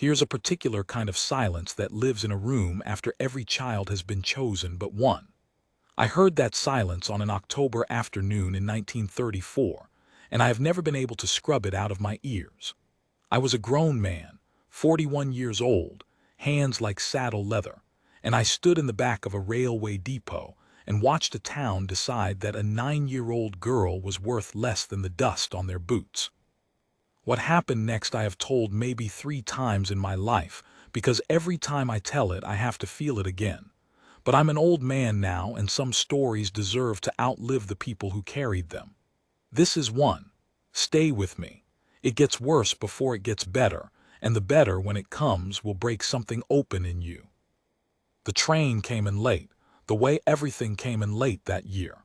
Here's a particular kind of silence that lives in a room after every child has been chosen but one. I heard that silence on an October afternoon in 1934, and I have never been able to scrub it out of my ears. I was a grown man, 41 years old, hands like saddle leather, and I stood in the back of a railway depot and watched a town decide that a 9-year-old girl was worth less than the dust on their boots. What happened next I have told maybe 3 times in my life, because every time I tell it I have to feel it again. But I'm an old man now, and some stories deserve to outlive the people who carried them. This is one. Stay with me. It gets worse before it gets better, and the better, when it comes, will break something open in you. The train came in late, the way everything came in late that year.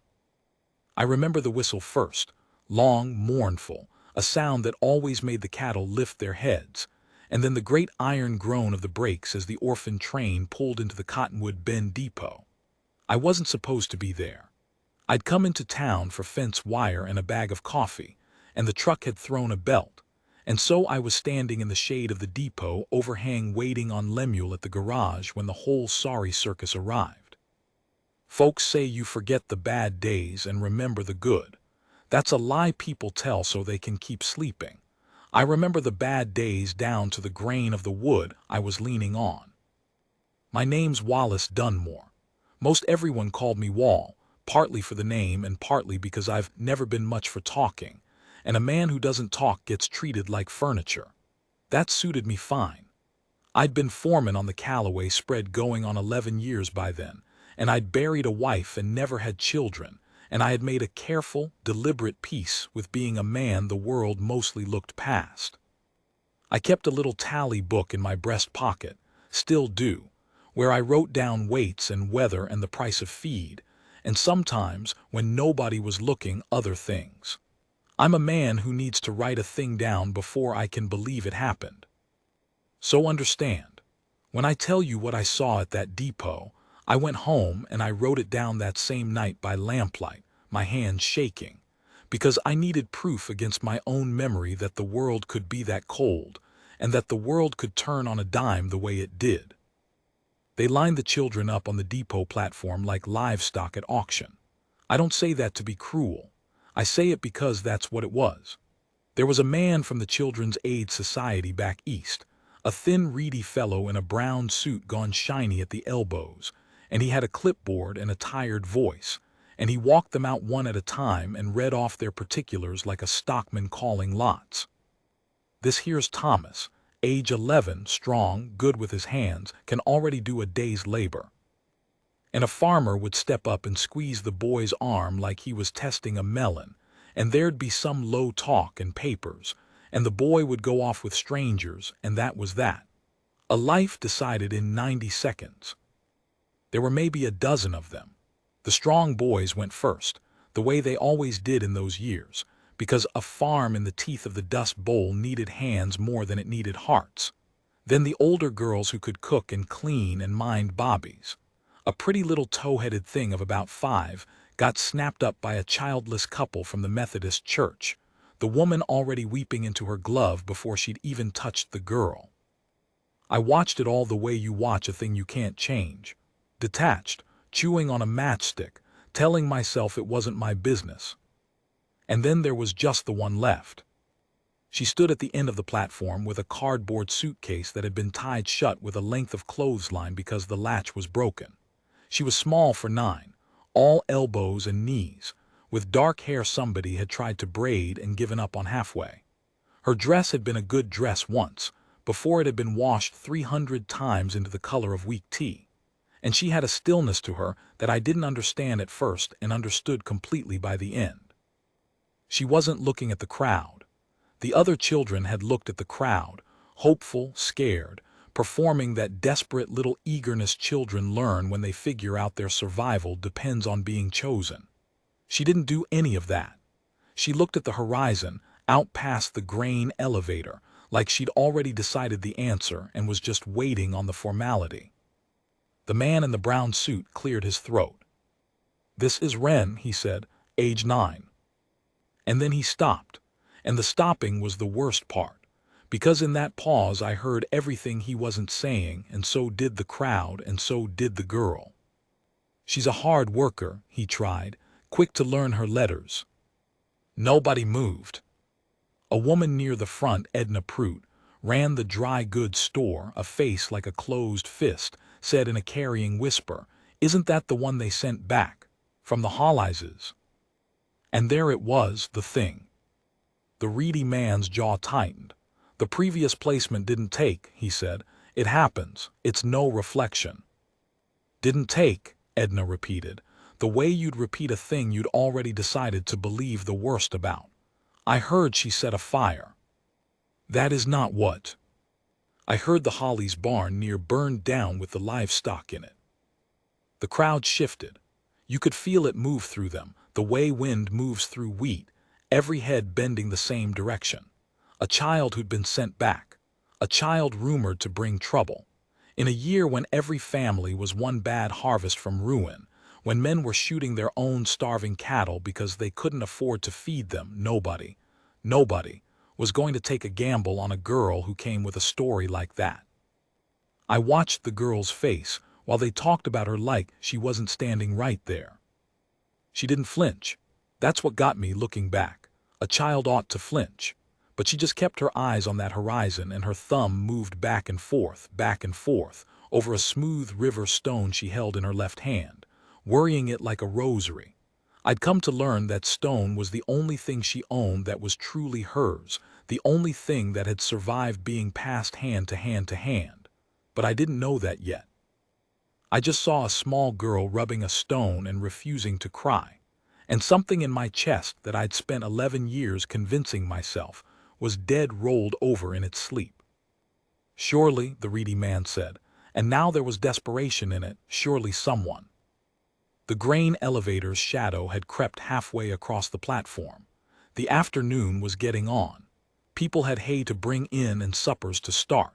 I remember the whistle first, long, mournful, a sound that always made the cattle lift their heads, and then the great iron groan of the brakes as the Orphan train pulled into the Cottonwood Bend depot. I wasn't supposed to be there. I'd come into town for fence wire and a bag of coffee, and the truck had thrown a belt, and so I was standing in the shade of the depot overhang waiting on Lemuel at the garage when the whole sorry circus arrived. Folks say you forget the bad days and remember the good. That's a lie people tell so they can keep sleeping. I remember the bad days down to the grain of the wood I was leaning on. My name's Wallace Dunmore. Most everyone called me Wall, partly for the name and partly because I've never been much for talking, and a man who doesn't talk gets treated like furniture. That suited me fine. I'd been foreman on the Callaway spread going on 11 years by then, and I'd buried a wife and never had children, and I had made a careful, deliberate peace with being a man the world mostly looked past. I kept a little tally book in my breast pocket, still do, where I wrote down weights and weather and the price of feed, and sometimes, when nobody was looking, other things. I'm a man who needs to write a thing down before I can believe it happened. So understand, when I tell you what I saw at that depot, I went home and I wrote it down that same night by lamplight, my hands shaking, because I needed proof against my own memory that the world could be that cold, and that the world could turn on a dime the way it did. They lined the children up on the depot platform like livestock at auction. I don't say that to be cruel. I say it because that's what it was. There was a man from the Children's Aid Society back east, a thin, reedy fellow in a brown suit gone shiny at the elbows, and he had a clipboard and a tired voice, and he walked them out one at a time and read off their particulars like a stockman calling lots. This here's Thomas, age 11, strong, good with his hands, can already do a day's labor. And a farmer would step up and squeeze the boy's arm like he was testing a melon, and there'd be some low talk and papers, and the boy would go off with strangers, and that was that. A life decided in 90 seconds. There were maybe a dozen of them. The strong boys went first, the way they always did in those years, because a farm in the teeth of the Dust Bowl needed hands more than it needed hearts. Then the older girls who could cook and clean and mind bobbies. A pretty little tow-headed thing of about 5 got snapped up by a childless couple from the Methodist church, the woman already weeping into her glove before she'd even touched the girl. I watched it all the way you watch a thing you can't change. Detached, chewing on a matchstick, telling myself it wasn't my business. And then there was just the one left. She stood at the end of the platform with a cardboard suitcase that had been tied shut with a length of clothesline because the latch was broken. She was small for 9, all elbows and knees, with dark hair somebody had tried to braid and given up on halfway. Her dress had been a good dress once, before it had been washed 300 times into the color of weak tea. And she had a stillness to her that I didn't understand at first and understood completely by the end. She wasn't looking at the crowd. The other children had looked at the crowd, hopeful, scared, performing that desperate little eagerness children learn when they figure out their survival depends on being chosen. She didn't do any of that. She looked at the horizon, out past the grain elevator, like she'd already decided the answer and was just waiting on the formality. The man in the brown suit cleared his throat. "This is Ren," he said, "age 9. And then he stopped, and the stopping was the worst part, Because in that pause I heard everything he wasn't saying, and so did the crowd, and so did the girl. She's a hard worker, he tried, quick to learn her letters. Nobody moved. A woman near the front, Edna Prout, ran the dry goods store, a face like a closed fist, said in a carrying whisper, "Isn't that the one they sent back? From the Hollises?" And there it was, the thing. The reedy man's jaw tightened. "The previous placement didn't take," he said. "It happens. It's no reflection." "Didn't take," Edna repeated, the way you'd repeat a thing you'd already decided to believe the worst about. "I heard she set a fire." "That is not what." "I heard the Hollies barn near burned down with the livestock in it." The crowd shifted. You could feel it move through them, the way wind moves through wheat, every head bending the same direction. A child who'd been sent back. A child rumored to bring trouble. In a year when every family was one bad harvest from ruin, when men were shooting their own starving cattle because they couldn't afford to feed them, nobody was going to take a gamble on a girl who came with a story like that. I watched the girl's face while they talked about her like she wasn't standing right there. She didn't flinch. That's what got me looking back. A child ought to flinch. But she just kept her eyes on that horizon, and her thumb moved back and forth, over a smooth river stone she held in her left hand, worrying it like a rosary. I'd come to learn that stone was the only thing she owned that was truly hers, the only thing that had survived being passed hand to hand to hand. But I didn't know that yet. I just saw a small girl rubbing a stone and refusing to cry, and something in my chest that I'd spent 11 years convincing myself was dead rolled over in its sleep. "Surely," the reedy man said, and now there was desperation in it, surely someone. The grain elevator's shadow had crept halfway across the platform. The afternoon was getting on. People had hay to bring in and suppers to start.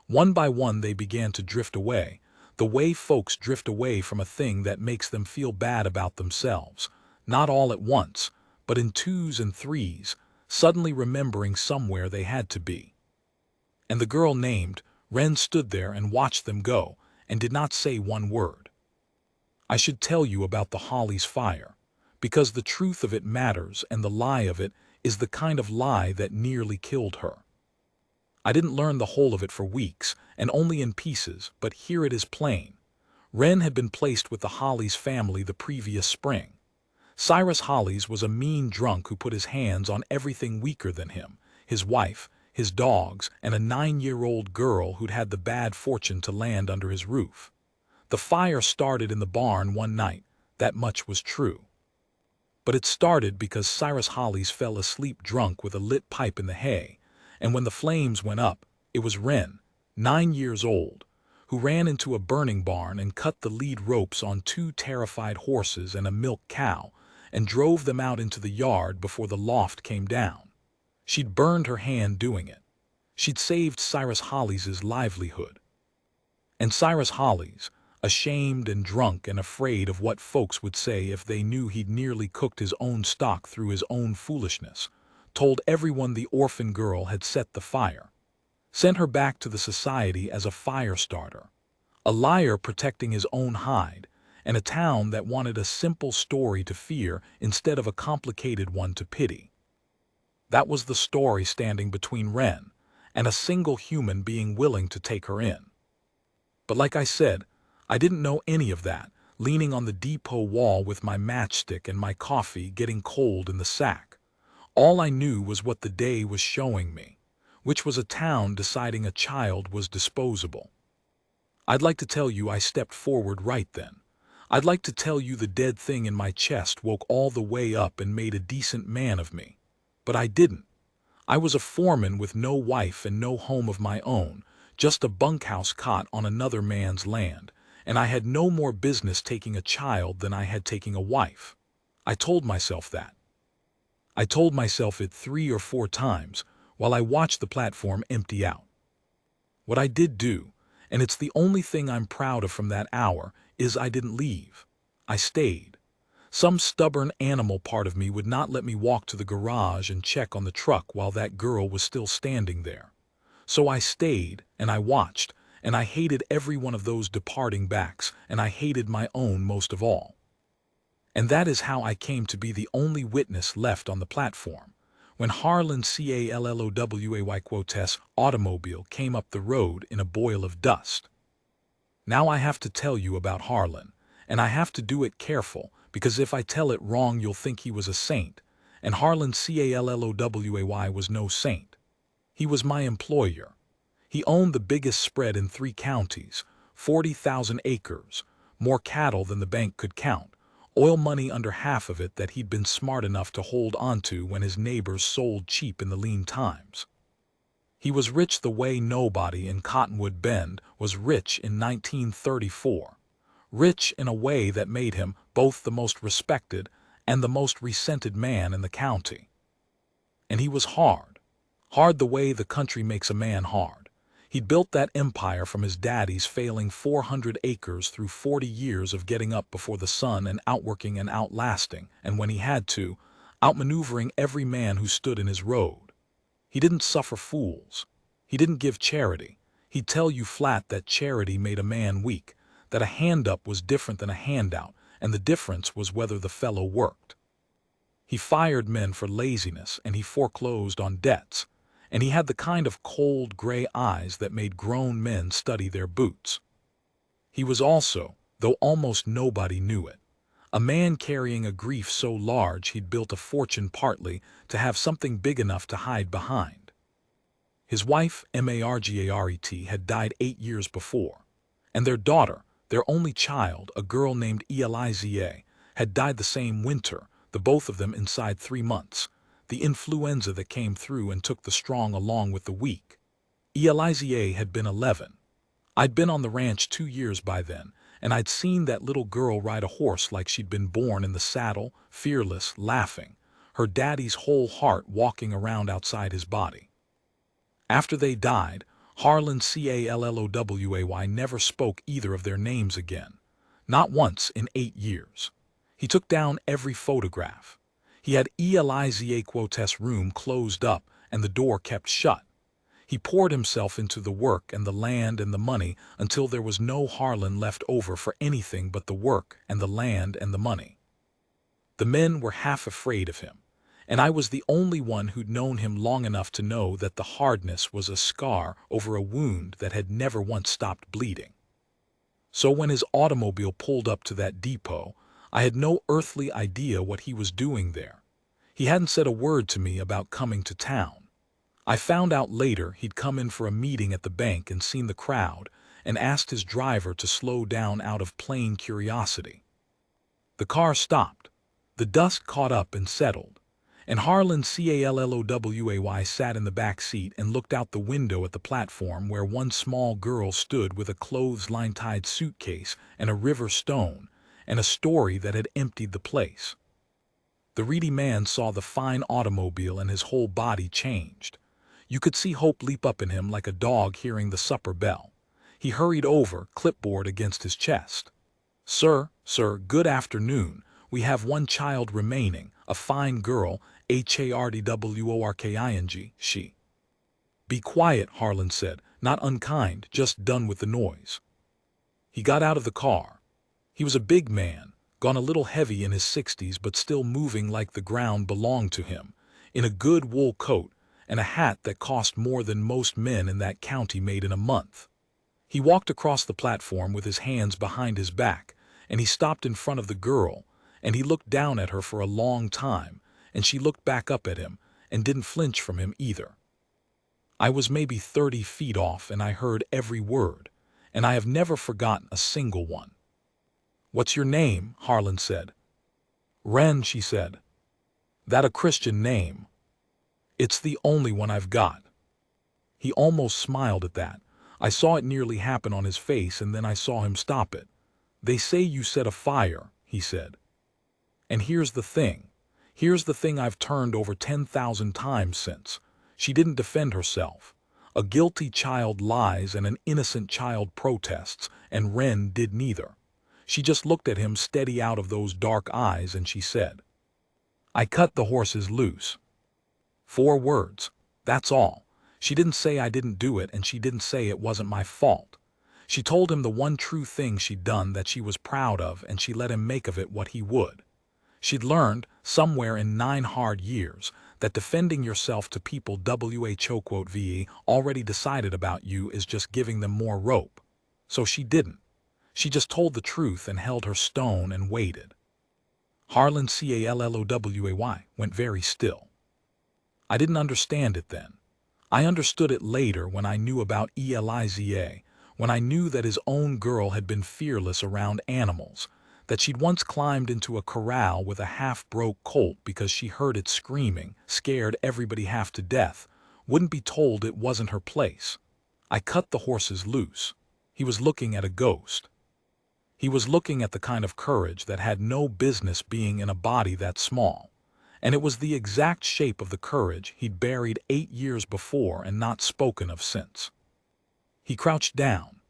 One by one they began to drift away, the way folks drift away from a thing that makes them feel bad about themselves, not all at once, but in twos and threes, suddenly remembering somewhere they had to be. And the girl named, Wren, stood there and watched them go, and did not say one word. I should tell you about the Hollies fire, because the truth of it matters, and the lie of it is the kind of lie that nearly killed her. I didn't learn the whole of it for weeks, and only in pieces, but here it is plain. Wren had been placed with the Hollies family the previous spring. Cyrus Hollies was a mean drunk who put his hands on everything weaker than him, his wife, his dogs, and a 9-year-old girl who'd had the bad fortune to land under his roof. The fire started in the barn one night, that much was true. But it started because Cyrus Hollies fell asleep drunk with a lit pipe in the hay, and when the flames went up, it was Wren, 9 years old, who ran into a burning barn and cut the lead ropes on 2 terrified horses and a milk cow, and drove them out into the yard before the loft came down. She'd burned her hand doing it. She'd saved Cyrus Hollies' livelihood. And Cyrus Hollies, ashamed and drunk and afraid of what folks would say if they knew he'd nearly cooked his own stock through his own foolishness, told everyone the orphan girl had set the fire, sent her back to the society as a fire starter, a liar protecting his own hide, and a town that wanted a simple story to fear instead of a complicated one to pity. That was the story standing between Wren and a single human being willing to take her in. But like I said, I didn't know any of that, leaning on the depot wall with my matchstick and my coffee getting cold in the sack. All I knew was what the day was showing me, which was a town deciding a child was disposable. I'd like to tell you I stepped forward right then. I'd like to tell you the dead thing in my chest woke all the way up and made a decent man of me. But I didn't. I was a foreman with no wife and no home of my own, just a bunkhouse cot on another man's land, and I had no more business taking a child than I had taking a wife. I told myself that. I told myself it 3 or 4 times while I watched the platform empty out. What I did do, and it's the only thing I'm proud of from that hour, is I didn't leave. I stayed. Some stubborn animal part of me would not let me walk to the garage and check on the truck while that girl was still standing there. So I stayed, and I watched, and I hated every one of those departing backs, and I hated my own most of all. And that is how I came to be the only witness left on the platform. When Harlan Calloway Quotes automobile came up the road in a boil of dust. Now I have to tell you about Harlan, and I have to do it careful, because if I tell it wrong you'll think he was a saint, and Harlan Calloway was no saint. He was my employer. He owned the biggest spread in 3 counties, 40,000 acres, more cattle than the bank could count, oil money under half of it that he'd been smart enough to hold onto when his neighbors sold cheap in the lean times. He was rich the way nobody in Cottonwood Bend was rich in 1934, rich in a way that made him both the most respected and the most resented man in the county. And he was hard the way the country makes a man hard. He'd built that empire from his daddy's failing 400 acres through 40 years of getting up before the sun and outworking and outlasting, and when he had to, outmaneuvering every man who stood in his road. He didn't suffer fools. He didn't give charity. He'd tell you flat that charity made a man weak, that a hand up was different than a handout, and the difference was whether the fellow worked. He fired men for laziness, and he foreclosed on debts, and he had the kind of cold gray eyes that made grown men study their boots. He was also, though almost nobody knew it, a man carrying a grief so large he'd built a fortune partly to have something big enough to hide behind. His wife, Margaret, had died 8 years before, and their daughter, their only child, a girl named Eliza, had died the same winter, the both of them inside 3 months, the influenza that came through and took the strong along with the weak. Eliza had been 11. I'd been on the ranch 2 years by then, and I'd seen that little girl ride a horse like she'd been born in the saddle, fearless, laughing, her daddy's whole heart walking around outside his body. After they died, Harlan Calloway never spoke either of their names again, not once in 8 years. He took down every photograph. He had Eliza's room closed up and the door kept shut. He poured himself into the work and the land and the money until there was no Harlan left over for anything but the work and the land and the money. The men were half afraid of him, and I was the only one who'd known him long enough to know that the hardness was a scar over a wound that had never once stopped bleeding. So when his automobile pulled up to that depot, I had no earthly idea what he was doing there. He hadn't said a word to me about coming to town. I found out later he'd come in for a meeting at the bank and seen the crowd and asked his driver to slow down out of plain curiosity. The car stopped. The dust caught up and settled, and Harlan Calloway sat in the back seat and looked out the window at the platform where one small girl stood with a clothesline-tied suitcase and a river stone and a story that had emptied the place. The reedy man saw the fine automobile and his whole body changed. You could see hope leap up in him like a dog hearing the supper bell. He hurried over, clipboard against his chest. Sir, good afternoon. We have one child remaining, a fine girl, hardworking, she. Be quiet, Harlan said, not unkind, just done with the noise. He got out of the car. He was a big man, gone a little heavy in his 60s but still moving like the ground belonged to him, in a good wool coat and a hat that cost more than most men in that county made in a month. He walked across the platform with his hands behind his back, and he stopped in front of the girl, and he looked down at her for a long time, and she looked back up at him and didn't flinch from him either. I was maybe 30 feet off and I heard every word, and I have never forgotten a single one. What's your name? Harlan said. Wren, she said. That a Christian name? It's the only one I've got. He almost smiled at that. I saw it nearly happen on his face and then I saw him stop it. They say you set a fire, he said. And here's the thing I've turned over 10,000 times since. She didn't defend herself. A guilty child lies and an innocent child protests, and Wren did neither. She just looked at him steady out of those dark eyes and she said, I cut the horses loose. 4 words, that's all. She didn't say I didn't do it, and she didn't say it wasn't my fault. She told him the one true thing she'd done that she was proud of, and she let him make of it what he would. She'd learned, somewhere in 9 hard years, that defending yourself to people who already decided about you is just giving them more rope. So she didn't. She just told the truth and held her stone and waited. Harlan Calloway went very still. I didn't understand it then. I understood it later when I knew about Eliza, when I knew that his own girl had been fearless around animals, that she'd once climbed into a corral with a half-broke colt because she heard it screaming, scared everybody half to death, wouldn't be told it wasn't her place. I cut the horses loose. He was looking at a ghost. He was looking at the kind of courage that had no business being in a body that small. And it was the exact shape of the courage he'd buried 8 years before and not spoken of since. He crouched down.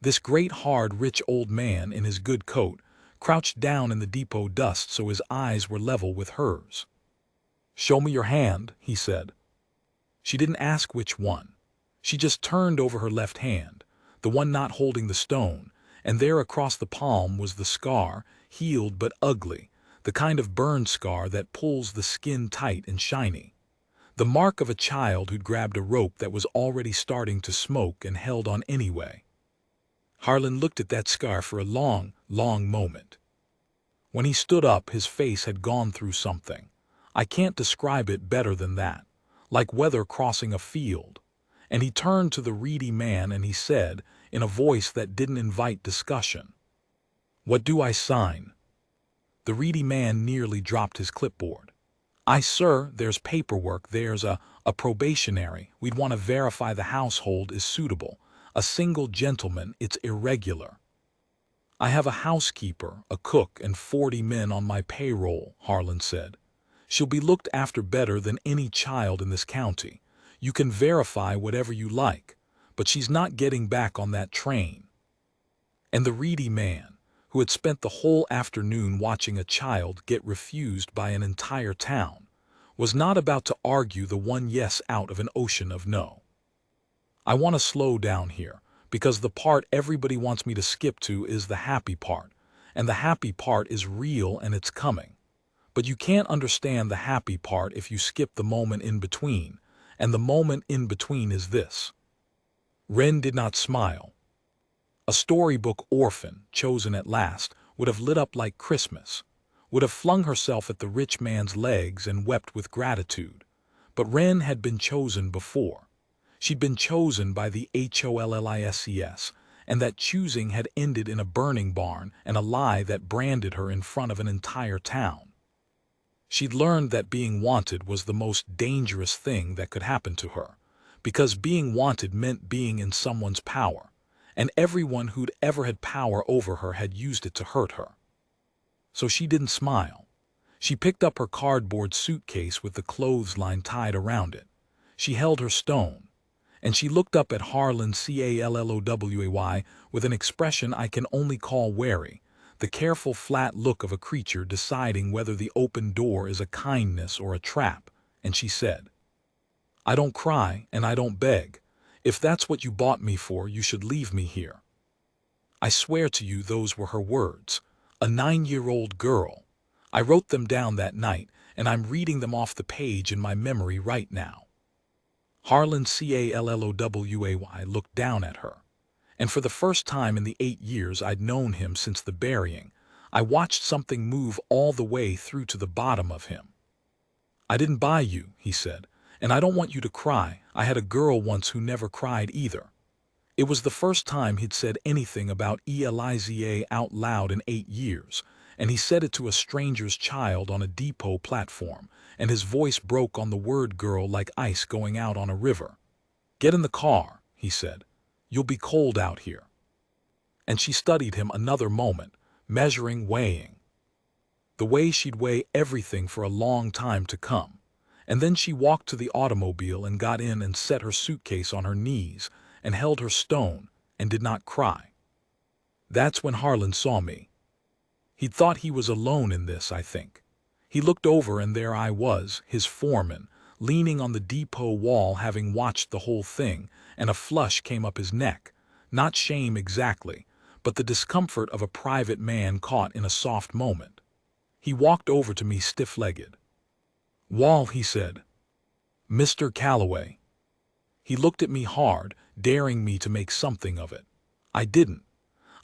This great, hard, rich old man in his good coat crouched down in the depot dust so his eyes were level with hers. "Show me your hand," he said. She didn't ask which one. She just turned over her left hand, the one not holding the stone, and there across the palm was the scar, healed but ugly, the kind of burn scar that pulls the skin tight and shiny. The mark of a child who'd grabbed a rope that was already starting to smoke and held on anyway. Harlan looked at that scar for a long, long moment. When he stood up, his face had gone through something. I can't describe it better than that, like weather crossing a field. And he turned to the reedy man and he said, in a voice that didn't invite discussion, "What do I sign?" The reedy man nearly dropped his clipboard. Sir, there's paperwork, there's a probationary. We'd want to verify the household is suitable. A single gentleman, it's irregular." "I have a housekeeper, a cook, and 40 men on my payroll," Harlan said. "She'll be looked after better than any child in this county. You can verify whatever you like, but she's not getting back on that train." And the reedy man, who had spent the whole afternoon watching a child get refused by an entire town, was not about to argue the one yes out of an ocean of no. I want to slow down here, because the part everybody wants me to skip to is the happy part, and the happy part is real and it's coming. But you can't understand the happy part if you skip the moment in between, and the moment in between is this. Wren did not smile. A storybook Orphan, chosen at last, would have lit up like Christmas, would have flung herself at the rich man's legs and wept with gratitude. But Wren had been chosen before. She'd been chosen by the HOLLISES, and that choosing had ended in a burning barn and a lie that branded her in front of an entire town. She'd learned that being wanted was the most dangerous thing that could happen to her, because being wanted meant being in someone's power, and everyone who'd ever had power over her had used it to hurt her. So she didn't smile. She picked up her cardboard suitcase with the clothesline tied around it. She held her stone, and she looked up at Harlan Calloway with an expression I can only call wary, the careful flat look of a creature deciding whether the open door is a kindness or a trap, and she said, "I don't cry and I don't beg. If that's what you bought me for, you should leave me here." I swear to you those were her words. A 9-year-old girl. I wrote them down that night, and I'm reading them off the page in my memory right now. Harlan Calloway looked down at her, and for the first time in the 8 years I'd known him since the burying, I watched something move all the way through to the bottom of him. "I didn't buy you," he said, "and I don't want you to cry. I had a girl once who never cried either." It was the first time he'd said anything about Eliza out loud in 8 years, and he said it to a stranger's child on a depot platform, and his voice broke on the word girl like ice going out on a river. "Get in the car," he said. "You'll be cold out here." And she studied him another moment, measuring, weighing. The way she'd weigh everything for a long time to come. And then she walked to the automobile and got in and set her suitcase on her knees and held her stone and did not cry. That's when Harlan saw me. He'd thought he was alone in this, I think. He looked over and there I was, his foreman, leaning on the depot wall having watched the whole thing, and a flush came up his neck. Not shame exactly, but the discomfort of a private man caught in a soft moment. He walked over to me stiff-legged. "Wall," he said. "Mr. Calloway." He looked at me hard, daring me to make something of it. I didn't.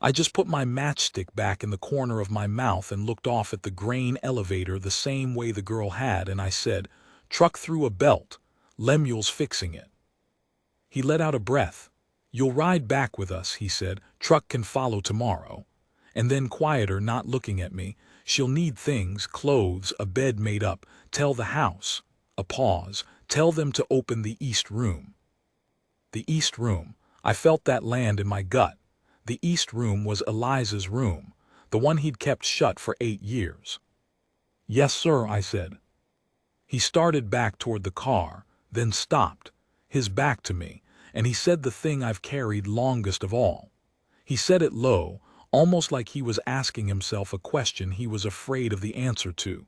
I just put my matchstick back in the corner of my mouth and looked off at the grain elevator the same way the girl had, and I said, "Truck through a belt. Lemuel's fixing it." He let out a breath. "You'll ride back with us," he said. "Truck can follow tomorrow." And then quieter, not looking at me, "She'll need things, clothes, a bed made up. Tell the house." A pause. "Tell them to open the east room." The east room. I felt that land in my gut. The east room was Eliza's room, the one he'd kept shut for 8 years. "Yes, sir," I said. He started back toward the car, then stopped, his back to me, and he said the thing I've carried longest of all. He said it low, almost like he was asking himself a question he was afraid of the answer to.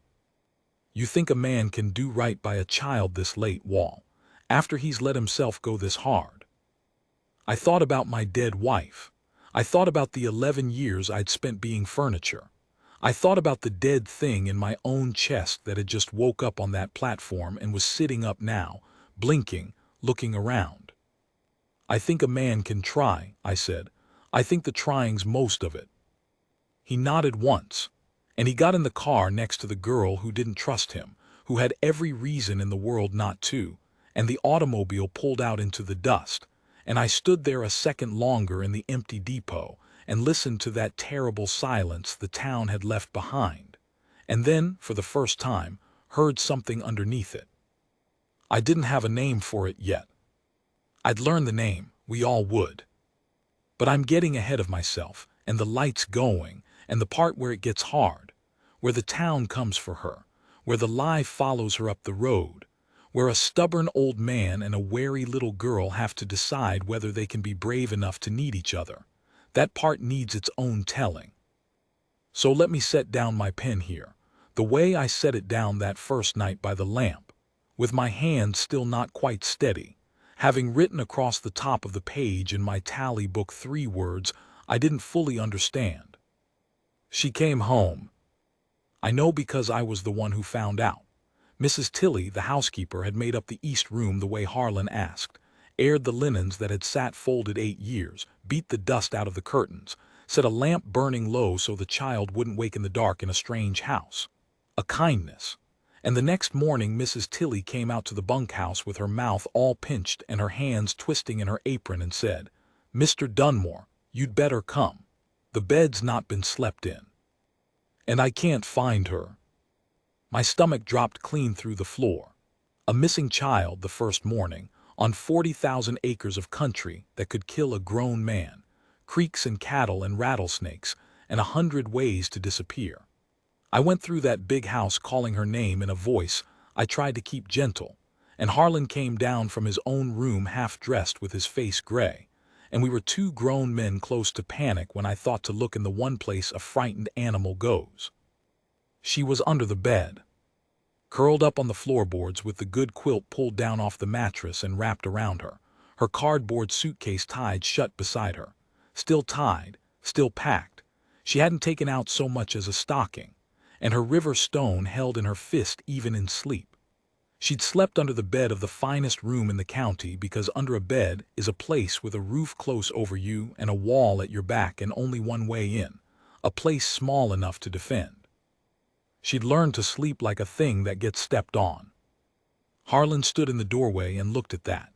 "You think a man can do right by a child this late, Wall, after he's let himself go this hard?" I thought about my dead wife. I thought about the 11 years I'd spent being furniture. I thought about the dead thing in my own chest that had just woke up on that platform and was sitting up now, blinking, looking around. "I think a man can try," I said. "I think the trying's most of it." He nodded once, and he got in the car next to the girl who didn't trust him, who had every reason in the world not to, and the automobile pulled out into the dust, and I stood there a second longer in the empty depot and listened to that terrible silence the town had left behind, and then, for the first time, heard something underneath it. I didn't have a name for it yet. I'd learn the name, we all would. But I'm getting ahead of myself, and the light's going, and the part where it gets hard, where the town comes for her, where the lie follows her up the road, where a stubborn old man and a wary little girl have to decide whether they can be brave enough to need each other. That part needs its own telling. So let me set down my pen here, the way I set it down that first night by the lamp, with my hand still not quite steady, having written across the top of the page in my tally book 3 words I didn't fully understand. She came home. I know because I was the one who found out. Mrs. Tilly, the housekeeper, had made up the east room the way Harlan asked, aired the linens that had sat folded 8 years, beat the dust out of the curtains, set a lamp burning low so the child wouldn't wake in the dark in a strange house. A kindness. And the next morning Mrs. Tilly came out to the bunkhouse with her mouth all pinched and her hands twisting in her apron and said, "Mr. Dunmore, you'd better come. The bed's not been slept in. And I can't find her." My stomach dropped clean through the floor. A missing child the first morning, on 40,000 acres of country that could kill a grown man, creeks and cattle and rattlesnakes, and 100 ways to disappear. I went through that big house calling her name in a voice I tried to keep gentle, and Harlan came down from his own room half-dressed with his face gray, and we were 2 grown men close to panic when I thought to look in the one place a frightened animal goes. She was under the bed, curled up on the floorboards with the good quilt pulled down off the mattress and wrapped around her, her cardboard suitcase tied shut beside her. Still tied, still packed. She hadn't taken out so much as a stocking, and her river stone held in her fist even in sleep. She'd slept under the bed of the finest room in the county because under a bed is a place with a roof close over you and a wall at your back and only one way in, a place small enough to defend. She'd learned to sleep like a thing that gets stepped on. Harlan stood in the doorway and looked at that,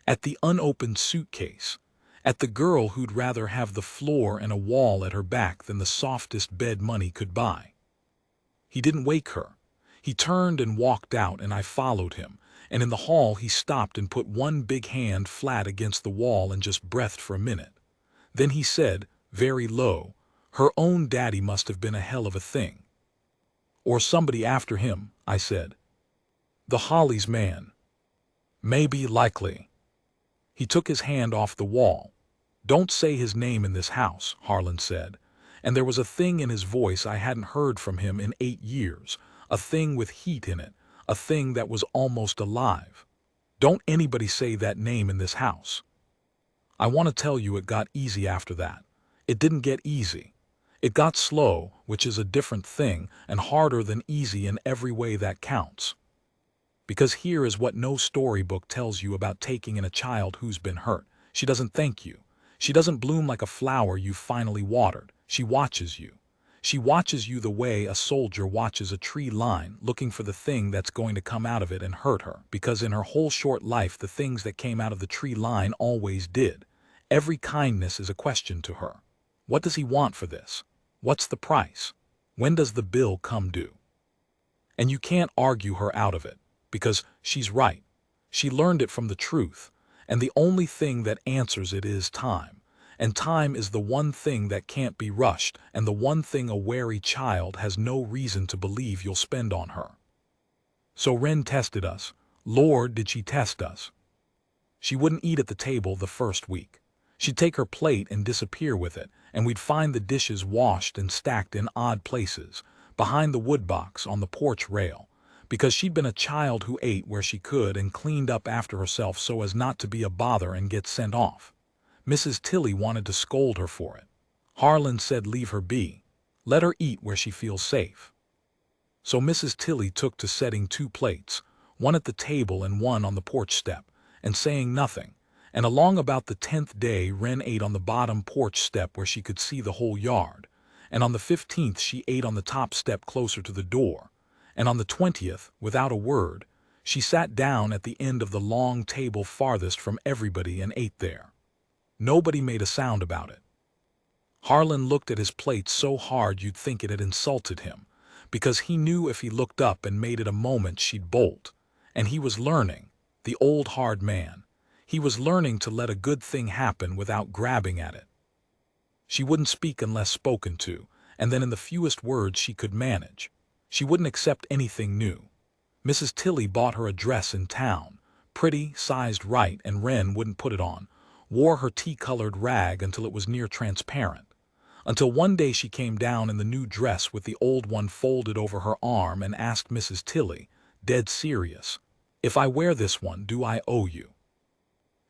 at the unopened suitcase, at the girl who'd rather have the floor and a wall at her back than the softest bed money could buy. He didn't wake her. He turned and walked out, and I followed him, and in the hall he stopped and put one big hand flat against the wall and just breathed for a minute. Then he said, very low, "Her own daddy must have been a hell of a thing." "Or somebody after him," I said. "The Hollies man." "Maybe, likely." He took his hand off the wall. "Don't say his name in this house," Harlan said, and there was a thing in his voice I hadn't heard from him in 8 years, a thing with heat in it, a thing that was almost alive. Don't anybody say that name in this house. I want to tell you it got easy after that. It didn't get easy. It got slow, which is a different thing, and harder than easy in every way that counts. Because here is what no storybook tells you about taking in a child who's been hurt. She doesn't thank you. She doesn't bloom like a flower you've finally watered. She watches you. She watches you the way a soldier watches a tree line, looking for the thing that's going to come out of it and hurt her, because in her whole short life the things that came out of the tree line always did. Every kindness is a question to her. What does he want for this? What's the price? When does the bill come due? And you can't argue her out of it, because she's right. She learned it from the truth, and the only thing that answers it is time. And time is the one thing that can't be rushed, and the one thing a wary child has no reason to believe you'll spend on her. So Wren tested us. Lord, did she test us. She wouldn't eat at the table the first week. She'd take her plate and disappear with it, and we'd find the dishes washed and stacked in odd places, behind the woodbox on the porch rail, because she'd been a child who ate where she could and cleaned up after herself so as not to be a bother and get sent off. Mrs. Tilly wanted to scold her for it. Harlan said leave her be. Let her eat where she feels safe. So Mrs. Tilly took to setting 2 plates, one at the table and one on the porch step, and saying nothing, and along about the 10th day Wren ate on the bottom porch step where she could see the whole yard, and on the 15th she ate on the top step closer to the door, and on the 20th, without a word, she sat down at the end of the long table farthest from everybody and ate there. Nobody made a sound about it. Harlan looked at his plate so hard you'd think it had insulted him, because he knew if he looked up and made it a moment she'd bolt. And he was learning, the old hard man. He was learning to let a good thing happen without grabbing at it. She wouldn't speak unless spoken to, and then in the fewest words she could manage. She wouldn't accept anything new. Mrs. Tilly bought her a dress in town, pretty, sized right, and Wren wouldn't put it on. Wore her tea-colored rag until it was near transparent, until one day she came down in the new dress with the old one folded over her arm and asked Mrs. Tilly, dead serious, if I wear this one, do I owe you?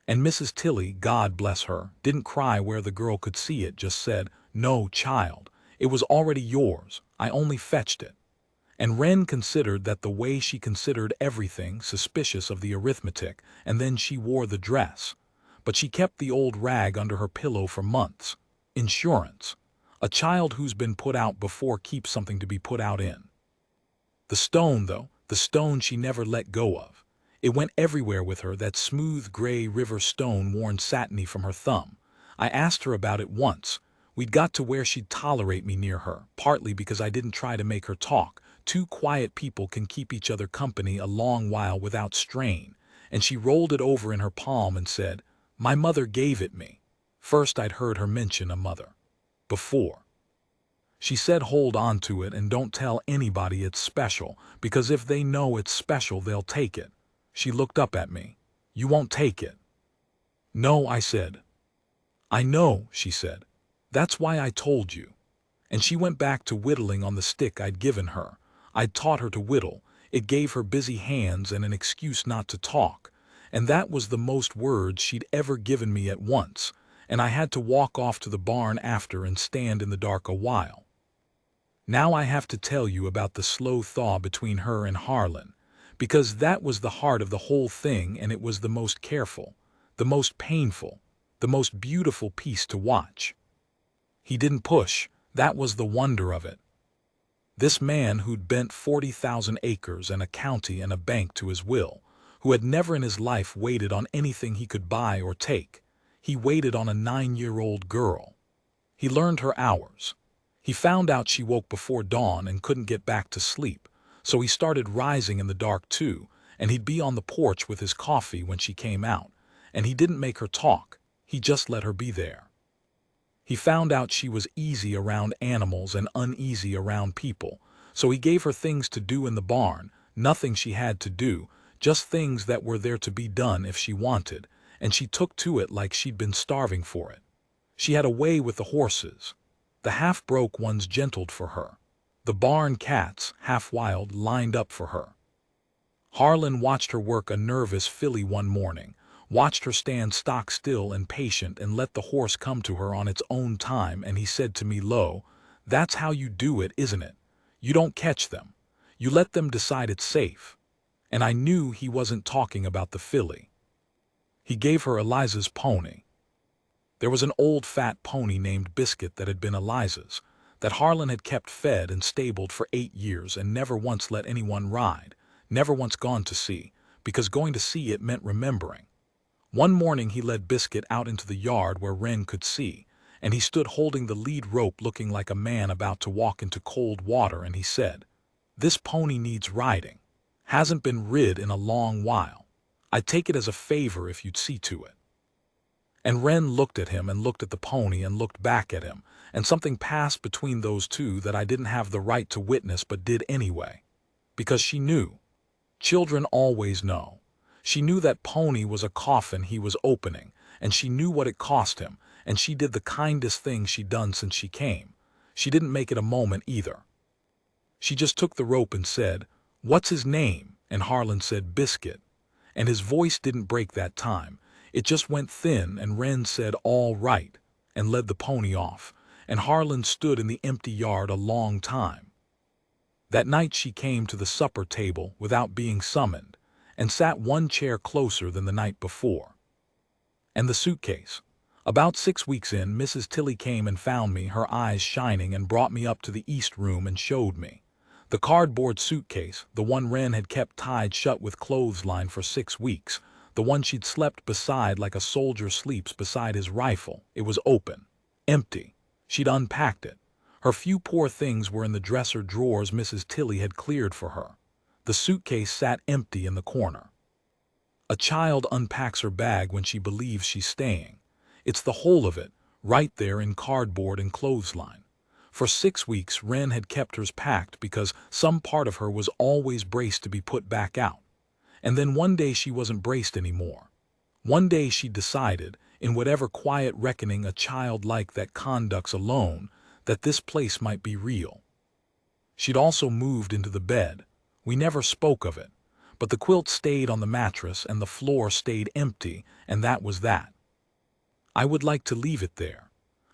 And Mrs. Tilly, God bless her, didn't cry where the girl could see it, just said, no, child, it was already yours, I only fetched it. And Wren considered that the way she considered everything, suspicious of the arithmetic, and then she wore the dress. But she kept the old rag under her pillow for months. Insurance. A child who's been put out before keeps something to be put out in. The stone, though, the stone she never let go of. It went everywhere with her, that smooth gray river stone worn satiny from her thumb. I asked her about it once. We'd got to where she'd tolerate me near her, partly because I didn't try to make her talk. 2 quiet people can keep each other company a long while without strain. And she rolled it over in her palm and said, my mother gave it me. First I'd heard her mention a mother. Before. She said hold on to it and don't tell anybody it's special, because if they know it's special they'll take it. She looked up at me. You won't take it. No, I said. I know, she said. That's why I told you. And she went back to whittling on the stick I'd given her. I'd taught her to whittle. It gave her busy hands and an excuse not to talk. And that was the most words she'd ever given me at once, and I had to walk off to the barn after and stand in the dark a while. Now I have to tell you about the slow thaw between her and Harlan, because that was the heart of the whole thing, and it was the most careful, the most painful, the most beautiful piece to watch. He didn't push, that was the wonder of it. This man who'd bent 40,000 acres and a county and a bank to his will, who had never in his life waited on anything he could buy or take. He waited on a 9-year-old girl. He learned her hours. He found out she woke before dawn and couldn't get back to sleep, so he started rising in the dark too, and he'd be on the porch with his coffee when she came out, and he didn't make her talk, he just let her be there. He found out she was easy around animals and uneasy around people, so he gave her things to do in the barn, nothing she had to do, just things that were there to be done if she wanted, and she took to it like she'd been starving for it. She had a way with the horses. The half-broke ones gentled for her. The barn cats, half-wild, lined up for her. Harlan watched her work a nervous filly one morning, watched her stand stock still and patient and let the horse come to her on its own time, and he said to me low, "That's how you do it, isn't it? You don't catch them. You let them decide it's safe." And I knew he wasn't talking about the filly. He gave her Eliza's pony. There was an old fat pony named Biscuit that had been Eliza's, that Harlan had kept fed and stabled for 8 years and never once let anyone ride, never once gone to see, because going to see it meant remembering. One morning he led Biscuit out into the yard where Wren could see, and he stood holding the lead rope looking like a man about to walk into cold water, and he said, "This pony needs riding. Hasn't been rid in a long while. I'd take it as a favor if you'd see to it." And Wren looked at him and looked at the pony and looked back at him, and something passed between those two that I didn't have the right to witness but did anyway. Because she knew. Children always know. She knew that pony was a coffin he was opening, and she knew what it cost him, and she did the kindest thing she'd done since she came. She didn't make it a moment either. She just took the rope and said, "What's his name?" And Harlan said, "Biscuit." And his voice didn't break that time. It just went thin, and Wren said, "All right," and led the pony off, and Harlan stood in the empty yard a long time. That night she came to the supper table without being summoned, and sat one chair closer than the night before. And the suitcase. About 6 weeks in, Mrs. Tilly came and found me, her eyes shining, and brought me up to the east room and showed me the cardboard suitcase, the one Wren had kept tied shut with clothesline for 6 weeks, the one she'd slept beside like a soldier sleeps beside his rifle. It was open, empty. She'd unpacked it. Her few poor things were in the dresser drawers Mrs. Tilly had cleared for her. The suitcase sat empty in the corner. A child unpacks her bag when she believes she's staying. It's the whole of it, right there in cardboard and clothesline. For 6 weeks, Wren had kept hers packed because some part of her was always braced to be put back out. And then one day she wasn't braced anymore. One day she decided, in whatever quiet reckoning a child like that conducts alone, that this place might be real. She'd also moved into the bed. We never spoke of it, but the quilt stayed on the mattress and the floor stayed empty, and that was that. I would like to leave it there.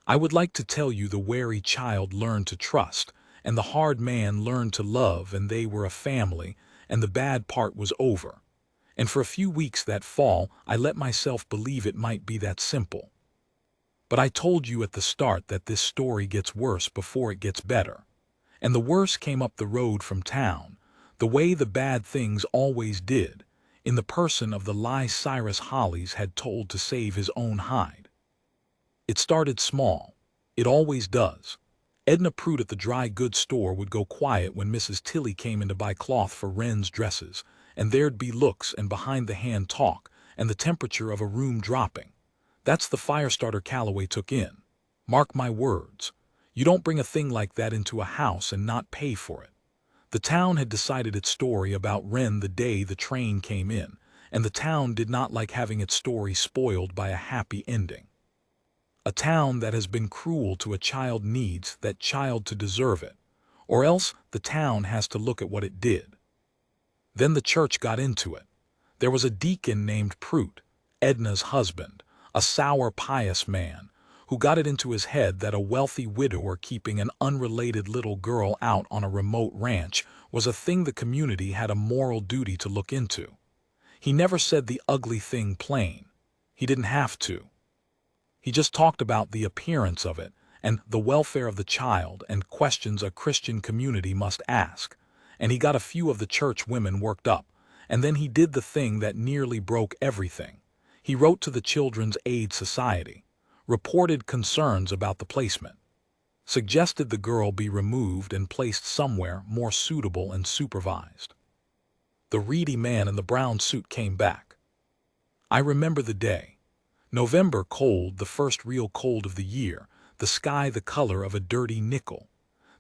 I would like to tell you the wary child learned to trust, and the hard man learned to love, and they were a family, and the bad part was over. And for a few weeks that fall, I let myself believe it might be that simple. But I told you at the start that this story gets worse before it gets better. And the worse came up the road from town, the way the bad things always did, in the person of the lie Cyrus Hollies had told to save his own hide. It started small. It always does. Edna Pruitt at the dry goods store would go quiet when Mrs. Tilly came in to buy cloth for Wren's dresses, and there'd be looks and behind-the-hand talk, and the temperature of a room dropping. That's the fire starter Calloway took in. Mark my words. You don't bring a thing like that into a house and not pay for it. The town had decided its story about Wren the day the train came in, and the town did not like having its story spoiled by a happy ending. A town that has been cruel to a child needs that child to deserve it, or else the town has to look at what it did. Then the church got into it. There was a deacon named Pruitt, Edna's husband, a sour, pious man, who got it into his head that a wealthy widower keeping an unrelated little girl out on a remote ranch was a thing the community had a moral duty to look into. He never said the ugly thing plain. He didn't have to. He just talked about the appearance of it and the welfare of the child and questions a Christian community must ask. And he got a few of the church women worked up, and then he did the thing that nearly broke everything. He wrote to the Children's Aid Society, reported concerns about the placement, suggested the girl be removed and placed somewhere more suitable and supervised. The reedy man in the brown suit came back. I remember the day. November cold, the first real cold of the year, the sky the color of a dirty nickel.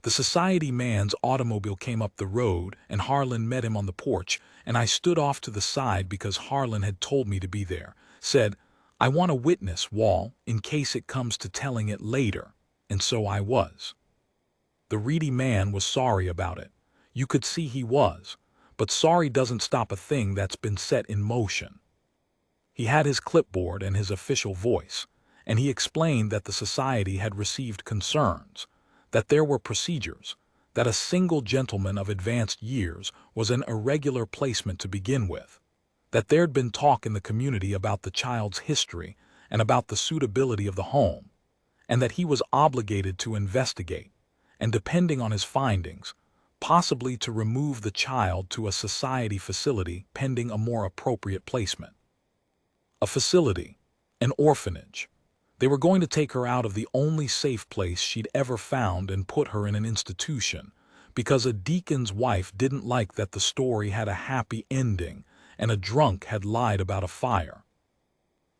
The society man's automobile came up the road, and Harlan met him on the porch, and I stood off to the side because Harlan had told me to be there, said, "I want a witness, Wall, in case it comes to telling it later," and so I was. The reedy man was sorry about it. You could see he was, but sorry doesn't stop a thing that's been set in motion. He had his clipboard and his official voice, and he explained that the society had received concerns, that there were procedures, that a single gentleman of advanced years was an irregular placement to begin with, that there'd been talk in the community about the child's history and about the suitability of the home, and that he was obligated to investigate, and depending on his findings, possibly to remove the child to a society facility pending a more appropriate placement. A facility, an orphanage. They were going to take her out of the only safe place she'd ever found and put her in an institution, because a deacon's wife didn't like that the story had a happy ending and a drunk had lied about a fire.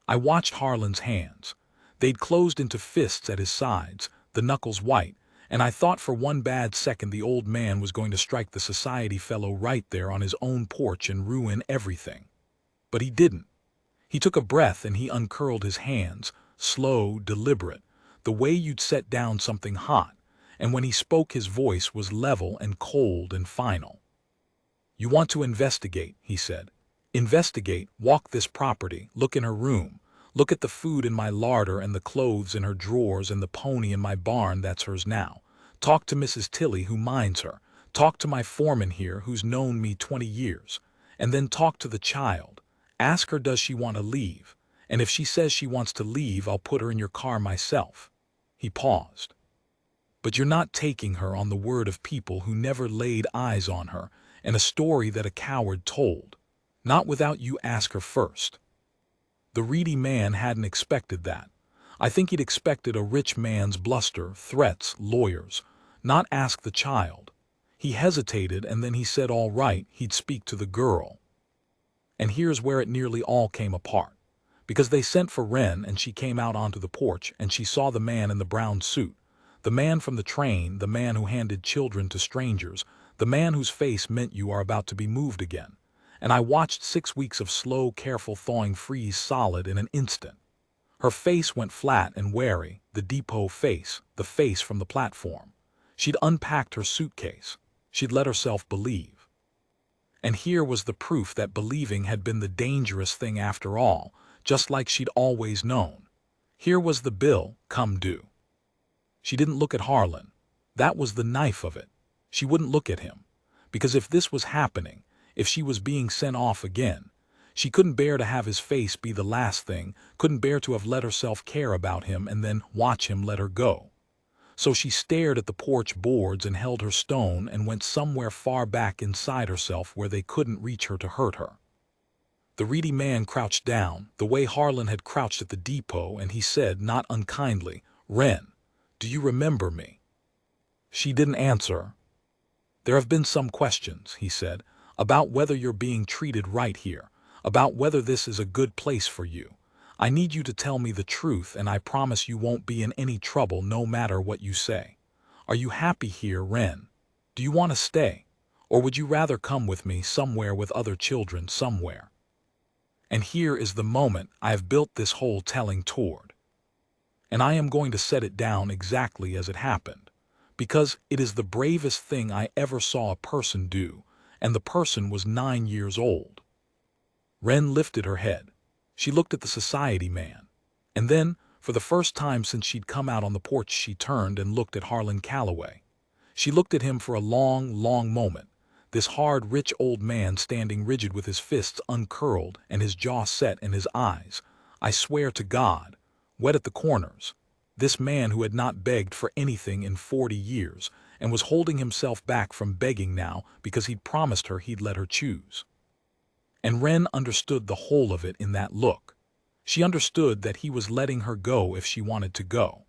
I watched Harlan's hands. They'd closed into fists at his sides, the knuckles white, and I thought for one bad second the old man was going to strike the society fellow right there on his own porch and ruin everything. But he didn't. He took a breath and he uncurled his hands, slow, deliberate, the way you'd set down something hot, and when he spoke his voice was level and cold and final. "You want to investigate," he said. "Investigate, walk this property, look in her room, look at the food in my larder and the clothes in her drawers and the pony in my barn that's hers now. Talk to Mrs. Tilly who minds her, talk to my foreman here who's known me 20 years, and then talk to the child. Ask her does she want to leave, and if she says she wants to leave I'll put her in your car myself." He paused. "But you're not taking her on the word of people who never laid eyes on her and a story that a coward told. Not without you ask her first." The reedy man hadn't expected that. I think he'd expected a rich man's bluster, threats, lawyers. Not ask the child. He hesitated and then he said all right, he'd speak to the girl. And here's where it nearly all came apart. Because they sent for Wren and she came out onto the porch and she saw the man in the brown suit. The man from the train, the man who handed children to strangers, the man whose face meant you are about to be moved again. And I watched 6 weeks of slow, careful thawing freeze solid in an instant. Her face went flat and wary, the depot face, the face from the platform. She'd unpacked her suitcase. She'd let herself believe. And here was the proof that believing had been the dangerous thing after all, just like she'd always known. Here was the bill, come due. She didn't look at Harlan. That was the knife of it. She wouldn't look at him. Because if this was happening, if she was being sent off again, she couldn't bear to have his face be the last thing, couldn't bear to have let herself care about him and then watch him let her go. So she stared at the porch boards and held her stone and went somewhere far back inside herself where they couldn't reach her to hurt her. The reedy man crouched down, the way Harlan had crouched at the depot, and he said, not unkindly, "Wren, do you remember me?" She didn't answer. "There have been some questions," he said, "about whether you're being treated right here, about whether this is a good place for you. I need you to tell me the truth, and I promise you won't be in any trouble no matter what you say. Are you happy here, Wren? Do you want to stay? Or would you rather come with me somewhere with other children somewhere?" And here is the moment I have built this whole telling toward. And I am going to set it down exactly as it happened, because it is the bravest thing I ever saw a person do, and the person was 9 years old. Wren lifted her head. She looked at the society man. And then, for the first time since she'd come out on the porch, she turned and looked at Harlan Calloway. She looked at him for a long, long moment, this hard, rich old man standing rigid with his fists uncurled and his jaw set and his eyes, I swear to God, wet at the corners. This man who had not begged for anything in 40 years and was holding himself back from begging now because he'd promised her he'd let her choose. And Wren understood the whole of it in that look. She understood that he was letting her go if she wanted to go.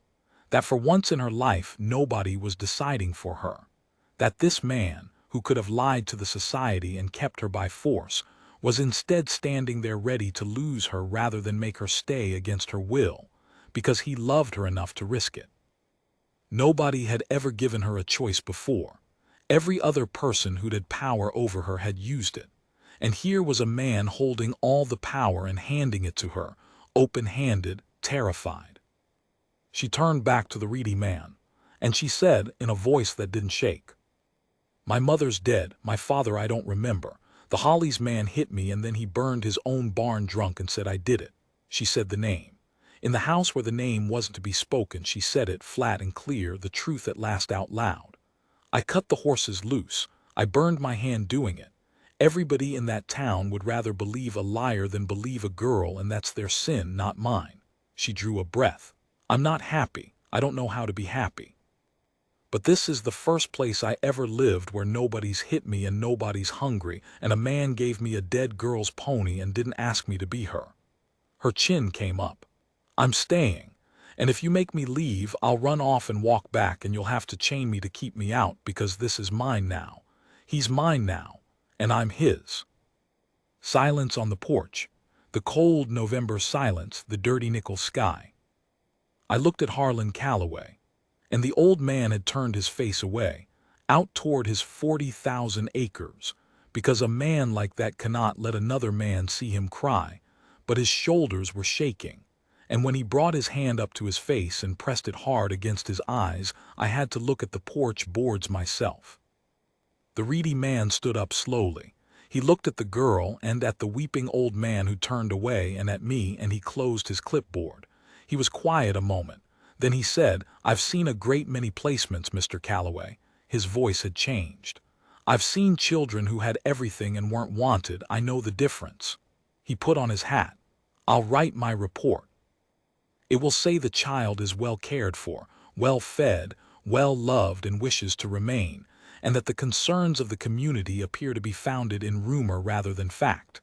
That for once in her life nobody was deciding for her. That this man, who could have lied to the society and kept her by force, was instead standing there ready to lose her rather than make her stay against her will, because he loved her enough to risk it. Nobody had ever given her a choice before. Every other person who'd had power over her had used it. And here was a man holding all the power and handing it to her, open-handed, terrified. She turned back to the reedy man, and she said in a voice that didn't shake, "My mother's dead, my father I don't remember, The Hollies man hit me and then he burned his own barn drunk and said I did it. She said the name. In the house where the name wasn't to be spoken, she said it flat and clear, the truth at last out loud. I cut the horses loose. I burned my hand doing it. Everybody in that town would rather believe a liar than believe a girl, and that's their sin, not mine. She drew a breath. I'm not happy. I don't know how to be happy. But this is the first place I ever lived where nobody's hit me and nobody's hungry, and a man gave me a dead girl's pony and didn't ask me to be her. Her chin came up. I'm staying, and if you make me leave, I'll run off and walk back, and you'll have to chain me to keep me out, because this is mine now. He's mine now, and I'm his. Silence on the porch. The cold November silence, the dirty nickel sky. I looked at Harlan Calloway, and the old man had turned his face away, out toward his 40,000 acres, because a man like that cannot let another man see him cry, but his shoulders were shaking, and when he brought his hand up to his face and pressed it hard against his eyes, I had to look at the porch boards myself. The reedy man stood up slowly. He looked at the girl and at the weeping old man who turned away and at me, and he closed his clipboard. He was quiet a moment. Then he said, I've seen a great many placements, Mr. Calloway. His voice had changed. I've seen children who had everything and weren't wanted. I know the difference. He put on his hat. I'll write my report. It will say the child is well cared for, well fed, well loved, and wishes to remain, and that the concerns of the community appear to be founded in rumor rather than fact.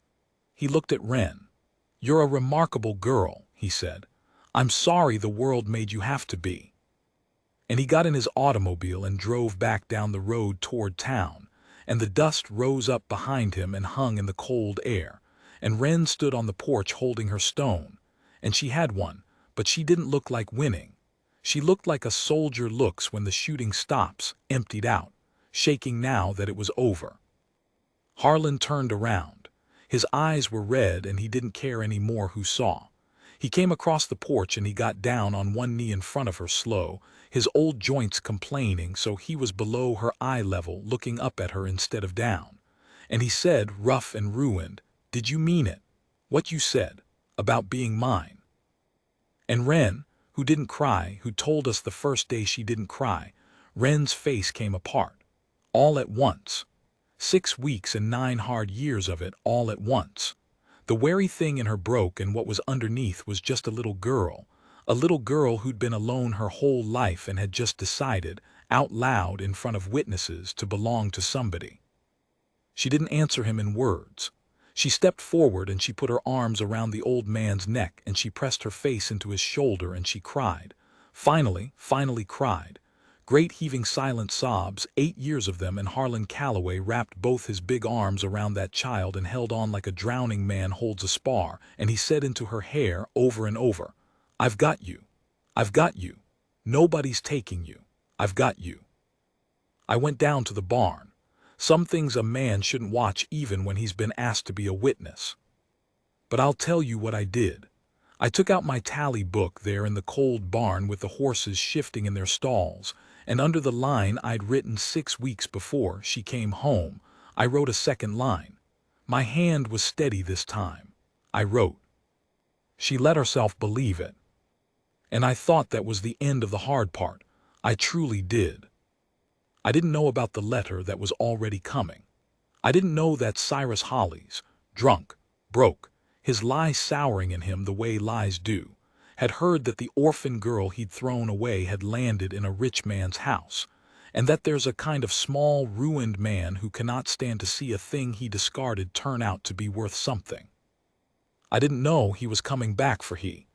He looked at Wren. You're a remarkable girl, he said. I'm sorry the world made you have to be. And he got in his automobile and drove back down the road toward town, and the dust rose up behind him and hung in the cold air, and Wren stood on the porch holding her stone, and she had one, but she didn't look like winning. She looked like a soldier looks when the shooting stops, emptied out, shaking now that it was over. Harlan turned around. His eyes were red and he didn't care any more who saw. He came across the porch and he got down on one knee in front of her slow, his old joints complaining so he was below her eye level, looking up at her instead of down. And he said, rough and ruined, did you mean it? What you said, about being mine? And Wren, who didn't cry, who told us the first day she didn't cry, Wren's face came apart. All at once. 6 weeks and 9 hard years of it all at once. The wary thing in her broke, and what was underneath was just a little girl who'd been alone her whole life and had just decided, out loud in front of witnesses, to belong to somebody. She didn't answer him in words. She stepped forward and she put her arms around the old man's neck and she pressed her face into his shoulder and she cried. Finally cried. Great heaving silent sobs, 8 years of them, and Harlan Calloway wrapped both his big arms around that child and held on like a drowning man holds a spar, and he said into her hair over and over, I've got you. I've got you. Nobody's taking you. I've got you. I went down to the barn. Some things a man shouldn't watch even when he's been asked to be a witness. But I'll tell you what I did. I took out my tally book there in the cold barn with the horses shifting in their stalls, and under the line I'd written 6 weeks before she came home, I wrote a second line. My hand was steady this time. I wrote. She let herself believe it. And I thought that was the end of the hard part. I truly did. I didn't know about the letter that was already coming. I didn't know that Cyrus Hollies, drunk, broke, his lies souring in him the way lies do, had heard that the orphan girl he'd thrown away had landed in a rich man's house, and that there's a kind of small, ruined man who cannot stand to see a thing he discarded turn out to be worth something. I didn't know he was coming back for he.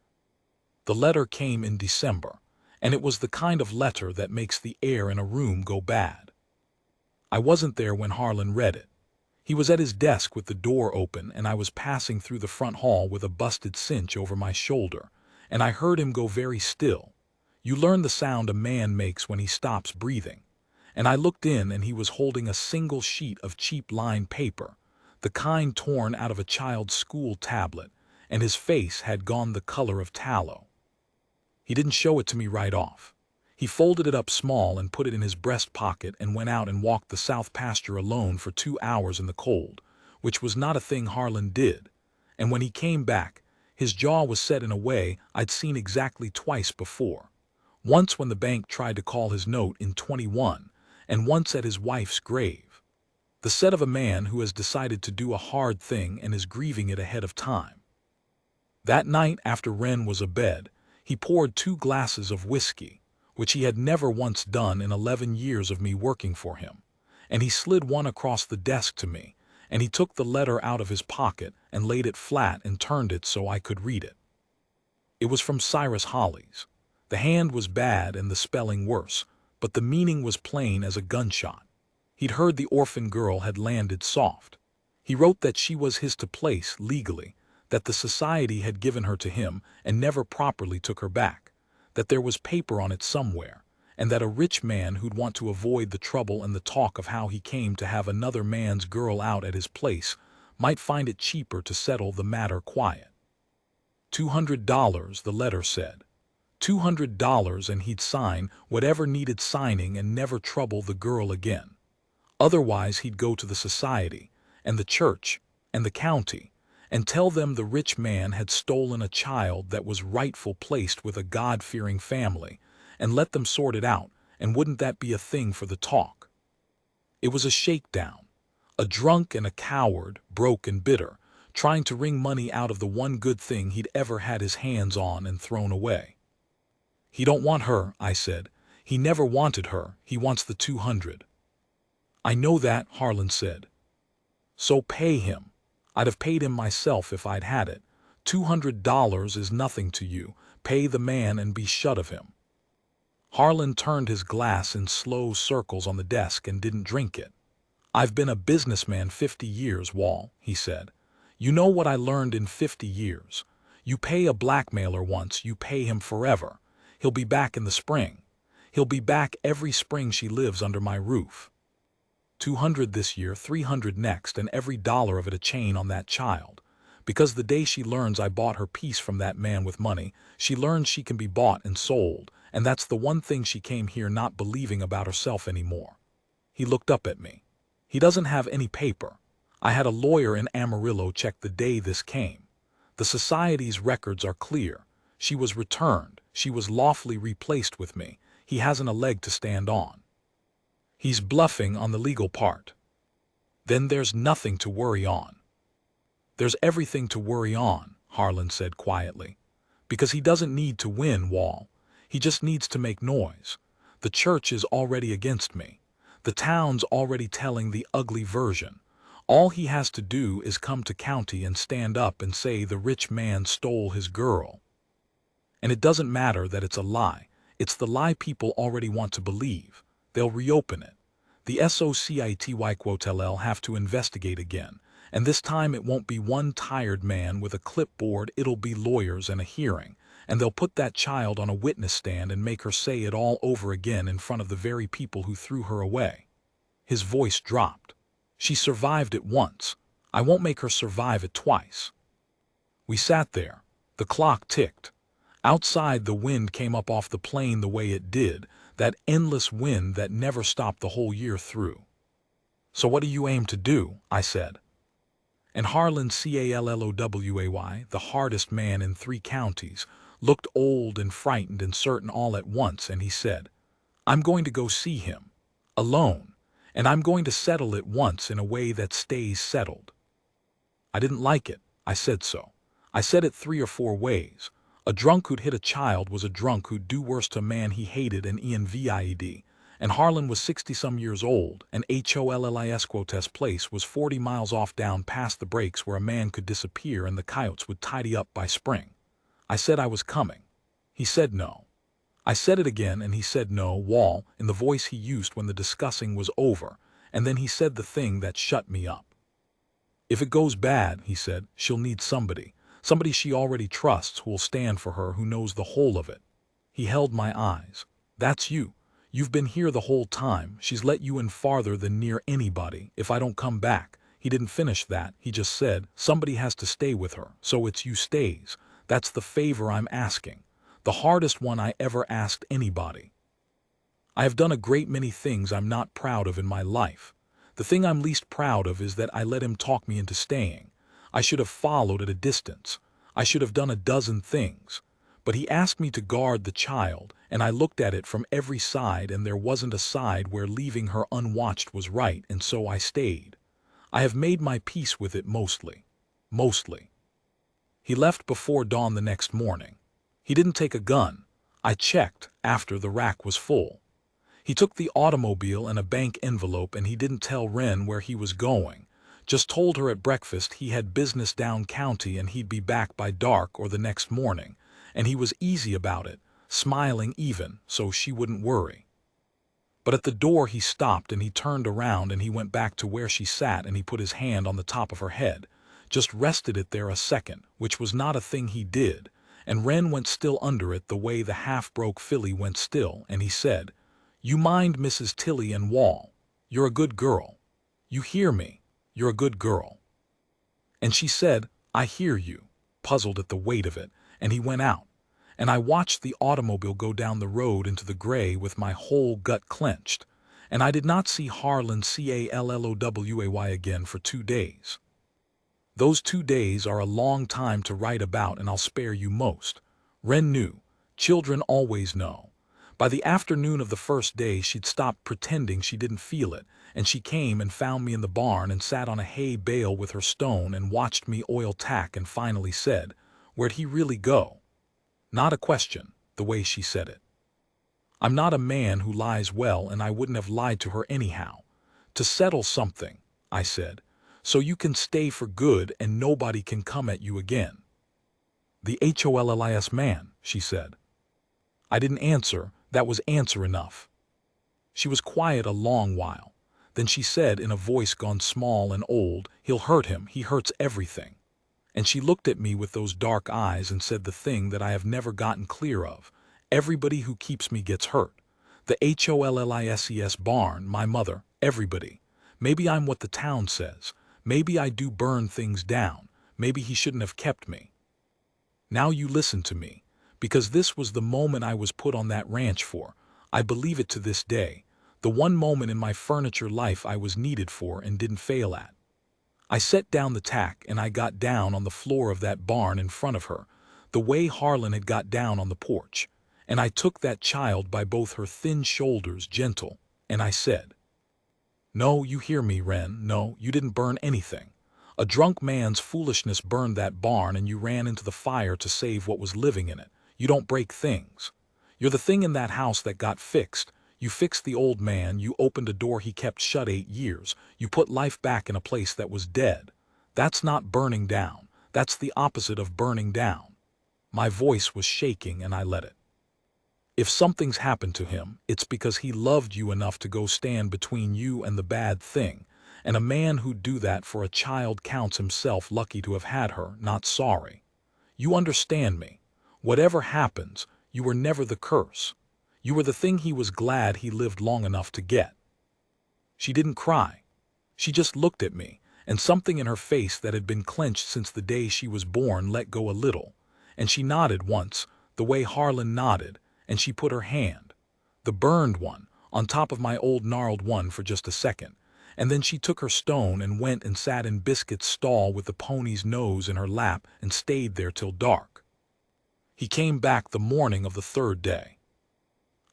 The letter came in December, and it was the kind of letter that makes the air in a room go bad. I wasn't there when Harlan read it. He was at his desk with the door open, and I was passing through the front hall with a busted cinch over my shoulder, and I heard him go very still. You learn the sound a man makes when he stops breathing. And I looked in, and he was holding a single sheet of cheap lined paper, the kind torn out of a child's school tablet, and his face had gone the color of tallow. He didn't show it to me right off. He folded it up small and put it in his breast pocket and went out and walked the south pasture alone for 2 hours in the cold, which was not a thing Harlan did, and when he came back, his jaw was set in a way I'd seen exactly twice before. Once when the bank tried to call his note in 21, and once at his wife's grave. The set of a man who has decided to do a hard thing and is grieving it ahead of time. That night after Wren was abed, he poured 2 glasses of whiskey, which he had never once done in 11 years of me working for him, and he slid one across the desk to me, and he took the letter out of his pocket and laid it flat and turned it so I could read it. It was from Cyrus Hollies. The hand was bad and the spelling worse, but the meaning was plain as a gunshot. He'd heard the orphan girl had landed soft. He wrote that she was his to place legally, that the society had given her to him and never properly took her back, that there was paper on it somewhere, and that a rich man who'd want to avoid the trouble and the talk of how he came to have another man's girl out at his place might find it cheaper to settle the matter quiet. $200, the letter said. $200 and he'd sign whatever needed signing and never trouble the girl again. Otherwise he'd go to the society, and the church, and the county, and tell them the rich man had stolen a child that was rightful placed with a God-fearing family, and let them sort it out, and wouldn't that be a thing for the talk? It was a shakedown, a drunk and a coward, broke and bitter, trying to wring money out of the one good thing he'd ever had his hands on and thrown away. He don't want her, I said. He never wanted her, he wants the 200. I know that, Harlan said. So pay him. I'd have paid him myself if I'd had it. $200 is nothing to you. Pay the man and be shut of him. Harlan turned his glass in slow circles on the desk and didn't drink it. I've been a businessman 50 years, Wall, he said. You know what I learned in 50 years. You pay a blackmailer once, you pay him forever. He'll be back in the spring. He'll be back every spring she lives under my roof. 200 this year, 300 next, and every dollar of it a chain on that child. Because the day she learns I bought her peace from that man with money, she learns she can be bought and sold, and that's the one thing she came here not believing about herself anymore. He looked up at me. He doesn't have any paper. I had a lawyer in Amarillo check the day this came. The society's records are clear. She was returned. She was lawfully replaced with me. He hasn't a leg to stand on. He's bluffing on the legal part. Then there's nothing to worry on. There's everything to worry on, Harlan said quietly. Because he doesn't need to win, Wall. He just needs to make noise. The church is already against me. The town's already telling the ugly version. All he has to do is come to county and stand up and say the rich man stole his girl. And it doesn't matter that it's a lie. It's the lie people already want to believe. They'll reopen it. The SOCITYQOTLL have to investigate again, and this time it won't be one tired man with a clipboard, it'll be lawyers and a hearing, and they'll put that child on a witness stand and make her say it all over again in front of the very people who threw her away. His voice dropped. She survived it once. I won't make her survive it twice. We sat there. The clock ticked. Outside, the wind came up off the plain the way it did, that endless wind that never stopped the whole year through. So what do you aim to do? I said. And Harlan Calloway, the hardest man in 3 counties, looked old and frightened and certain all at once, and he said, I'm going to go see him, alone, and I'm going to settle it once in a way that stays settled. I didn't like it. I said so. I said it 3 or 4 ways. A drunk who'd hit a child was a drunk who'd do worse to a man he hated and ENVIED, and Harlan was 60-some years old, and HOLLIS place was 40 miles off down past the breaks where a man could disappear and the coyotes would tidy up by spring. I said I was coming. He said no. I said it again and he said no, Wall, in the voice he used when the discussing was over, and then he said the thing that shut me up. If it goes bad, he said, she'll need somebody. Somebody she already trusts who will stand for her, who knows the whole of it. He held my eyes. That's you. You've been here the whole time. She's let you in farther than near anybody. If I don't come back. He didn't finish that. He just said, somebody has to stay with her. So it's you stays. That's the favor I'm asking. The hardest one I ever asked anybody. I have done a great many things I'm not proud of in my life. The thing I'm least proud of is that I let him talk me into staying. I should have followed at a distance. I should have done a dozen things. But he asked me to guard the child, and I looked at it from every side, and there wasn't a side where leaving her unwatched was right, and so I stayed. I have made my peace with it mostly. Mostly. He left before dawn the next morning. He didn't take a gun. I checked after the rack was full. He took the automobile and a bank envelope, and he didn't tell Wren where he was going. Just told her at breakfast he had business down county and he'd be back by dark or the next morning, and he was easy about it, smiling even, so she wouldn't worry. But at the door he stopped and he turned around and he went back to where she sat and he put his hand on the top of her head, just rested it there a second, which was not a thing he did, and Wren went still under it the way the half-broke filly went still, and he said, "You mind Mrs. Tilly and Wall. You're a good girl. You hear me? You're a good girl." And she said, "I hear you," puzzled at the weight of it, and he went out. And I watched the automobile go down the road into the gray with my whole gut clenched, and I did not see Harlan Calloway again for 2 days. Those 2 days are a long time to write about, and I'll spare you most. Wren knew. Children always know. By the afternoon of the first day she'd stopped pretending she didn't feel it, and she came and found me in the barn and sat on a hay bale with her stone and watched me oil tack and finally said, "Where'd he really go?" Not a question, the way she said it. I'm not a man who lies well, and I wouldn't have lied to her anyhow. "To settle something," I said, "so you can stay for good and nobody can come at you again." "The HOLLIS man," she said. I didn't answer. That was answer enough. She was quiet a long while. Then she said in a voice gone small and old, "He'll hurt him. He hurts everything." And she looked at me with those dark eyes and said the thing that I have never gotten clear of. "Everybody who keeps me gets hurt. The HOLLISES barn, my mother, everybody. Maybe I'm what the town says. Maybe I do burn things down. Maybe he shouldn't have kept me. Now you listen to me, because this was the moment I was put on that ranch for. I believe it to this day. The one moment in my furniture life I was needed for and didn't fail at. I set down the tack and I got down on the floor of that barn in front of her, the way Harlan had got down on the porch, and I took that child by both her thin shoulders, gentle, and I said, "No, you hear me, Wren, no, you didn't burn anything. A drunk man's foolishness burned that barn and you ran into the fire to save what was living in it. You don't break things. You're the thing in that house that got fixed. You fixed the old man, you opened a door he kept shut 8 years, you put life back in a place that was dead. That's not burning down. That's the opposite of burning down." My voice was shaking and I let it. "If something's happened to him, it's because he loved you enough to go stand between you and the bad thing, and a man who'd do that for a child counts himself lucky to have had her, not sorry. You understand me. Whatever happens, you were never the curse. You were the thing he was glad he lived long enough to get." She didn't cry. She just looked at me, and something in her face that had been clenched since the day she was born let go a little, and she nodded once, the way Harlan nodded, and she put her hand, the burned one, on top of my old gnarled one for just a second, and then she took her stone and went and sat in Biscuit's stall with the pony's nose in her lap and stayed there till dark. He came back the morning of the 3rd day.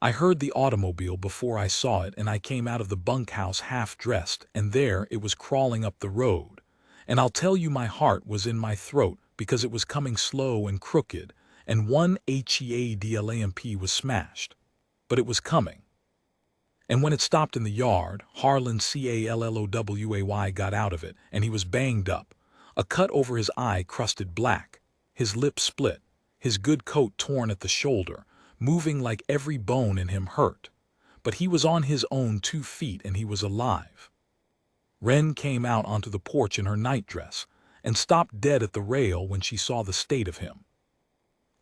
I heard the automobile before I saw it, and I came out of the bunkhouse half-dressed, and there it was crawling up the road. And I'll tell you my heart was in my throat because it was coming slow and crooked, and one HEADLAMP was smashed. But it was coming. And when it stopped in the yard, Harlan Calloway got out of it, and he was banged up. A cut over his eye crusted black, his lip split, his good coat torn at the shoulder, moving like every bone in him hurt. But he was on his own 2 feet and he was alive. Wren came out onto the porch in her nightdress and stopped dead at the rail when she saw the state of him.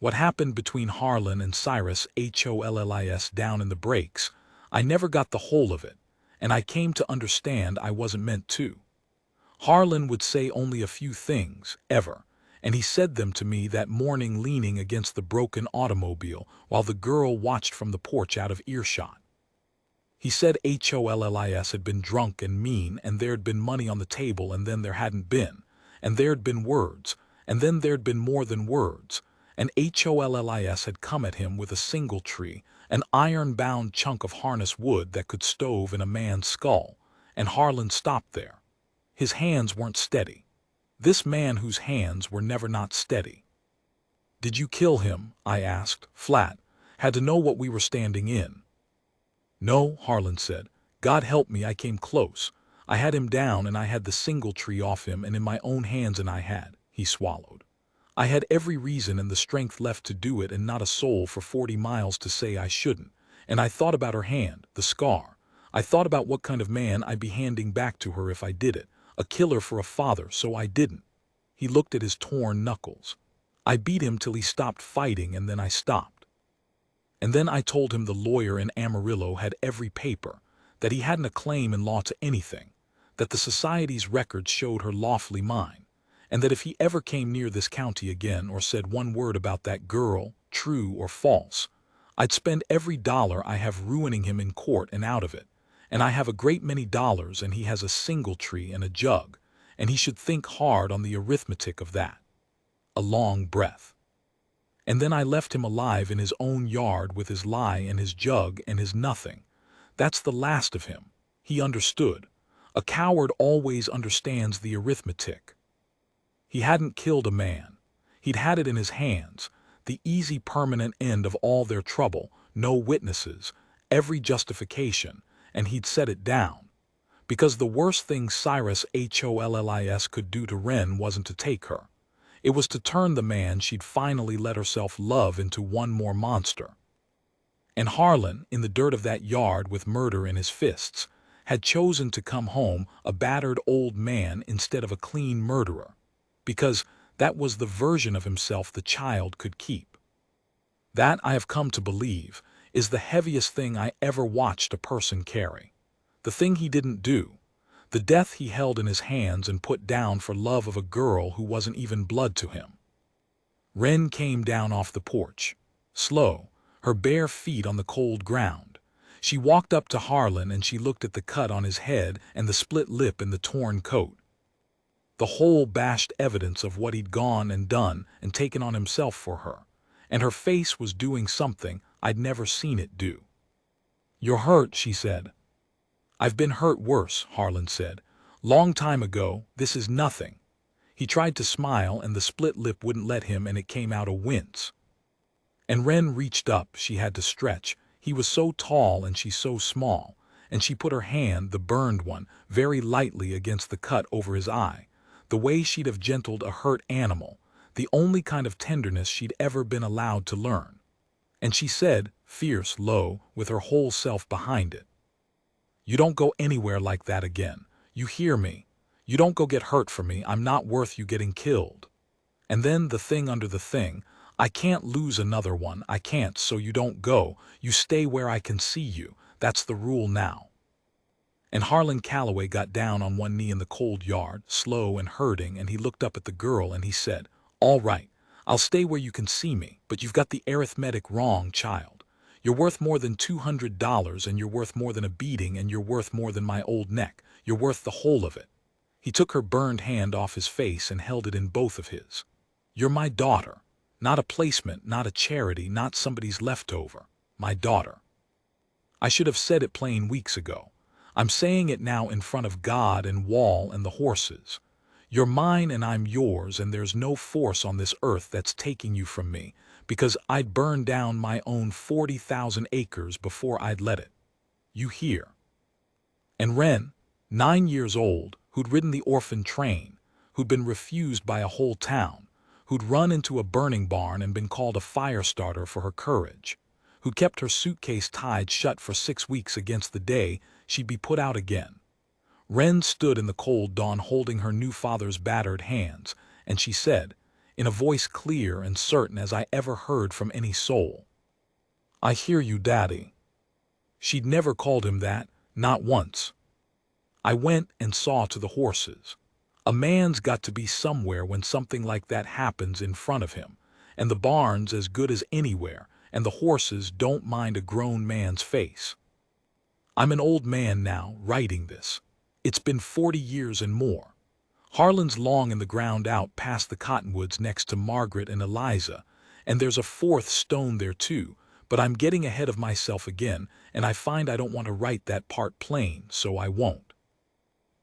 What happened between Harlan and Cyrus HOLLIS down in the breaks, I never got the whole of it, and I came to understand I wasn't meant to. Harlan would say only a few things, ever, and he said them to me that morning leaning against the broken automobile while the girl watched from the porch out of earshot. He said Hollis had been drunk and mean, and there'd been money on the table, and then there hadn't been, and there'd been words, and then there'd been more than words, and Hollis had come at him with a single tree, an iron-bound chunk of harness wood that could stove in a man's skull, and Harlan stopped there. His hands weren't steady. This man whose hands were never not steady. "Did you kill him?" I asked, flat. Had to know what we were standing in. "No," Harlan said. "God help me, I came close. I had him down and I had the single tree off him and in my own hands, and he swallowed. I had every reason and the strength left to do it, and not a soul for 40 miles to say I shouldn't. And I thought about her hand, the scar. I thought about what kind of man I'd be handing back to her if I did it. A killer for a father, so I didn't." He looked at his torn knuckles. "I beat him till he stopped fighting, and then I stopped. And then I told him the lawyer in Amarillo had every paper, that he hadn't a claim in law to anything, that the society's records showed her lawfully mine, and that if he ever came near this county again or said one word about that girl, true or false, I'd spend every dollar I have ruining him in court and out of it, and I have a great many dollars and he has a single tree and a jug, and he should think hard on the arithmetic of that." A long breath. "And then I left him alive in his own yard with his lie and his jug and his nothing. That's the last of him. He understood. A coward always understands the arithmetic. He hadn't killed a man. He'd had it in his hands, the easy permanent end of all their trouble, no witnesses, every justification, and he'd set it down. Because the worst thing Cyrus Hollis could do to Wren wasn't to take her. It was to turn the man she'd finally let herself love into one more monster. And Harlan, in the dirt of that yard with murder in his fists, had chosen to come home a battered old man instead of a clean murderer, because that was the version of himself the child could keep. That, I have come to believe, is the heaviest thing I ever watched a person carry. The thing he didn't do. The death he held in his hands and put down for love of a girl who wasn't even blood to him. Wren came down off the porch, slow, her bare feet on the cold ground. She walked up to Harlan and she looked at the cut on his head and the split lip in the torn coat. The whole bashed evidence of what he'd gone and done and taken on himself for her, and her face was doing something I'd never seen it do. "You're hurt," she said. "I've been hurt worse," Harlan said. "Long time ago, this is nothing." He tried to smile and the split lip wouldn't let him, and it came out a wince. And Wren reached up, she had to stretch. He was so tall and she so small, and she put her hand, the burned one, very lightly against the cut over his eye, the way she'd have gentled a hurt animal, the only kind of tenderness she'd ever been allowed to learn. And she said, fierce, low, with her whole self behind it, "You don't go anywhere like that again. You hear me? You don't go get hurt for me. I'm not worth you getting killed. And then the thing under the thing, I can't lose another one. I can't, so you don't go. You stay where I can see you. That's the rule now." And Harlan Calloway got down on one knee in the cold yard, slow and hurting, and he looked up at the girl and he said, "All right, I'll stay where you can see me, but you've got the arithmetic wrong, child. You're worth more than $200, and you're worth more than a beating, and you're worth more than my old neck. You're worth the whole of it." He took her burned hand off his face and held it in both of his. "You're my daughter. Not a placement, not a charity, not somebody's leftover. My daughter. I should have said it plain weeks ago. I'm saying it now in front of God and Wall and the horses. You're mine and I'm yours, and there's no force on this earth that's taking you from me, because I'd burn down my own 40,000 acres before I'd let it. You hear?" And Wren, 9 years old, who'd ridden the Orphan train, who'd been refused by a whole town, who'd run into a burning barn and been called a fire starter for her courage, who'd kept her suitcase tied shut for 6 weeks against the day she'd be put out again. Wren stood in the cold dawn holding her new father's battered hands, and she said, in a voice clear and certain as I ever heard from any soul, "I hear you, Daddy." She'd never called him that, not once. I went and saw to the horses. A man's got to be somewhere when something like that happens in front of him, and the barn's as good as anywhere, and the horses don't mind a grown man's face. I'm an old man now, writing this. It's been 40 years and more. Harlan's long in the ground out past the cottonwoods next to Margaret and Eliza, and there's a fourth stone there too, but I'm getting ahead of myself again, and I find I don't want to write that part plain, so I won't.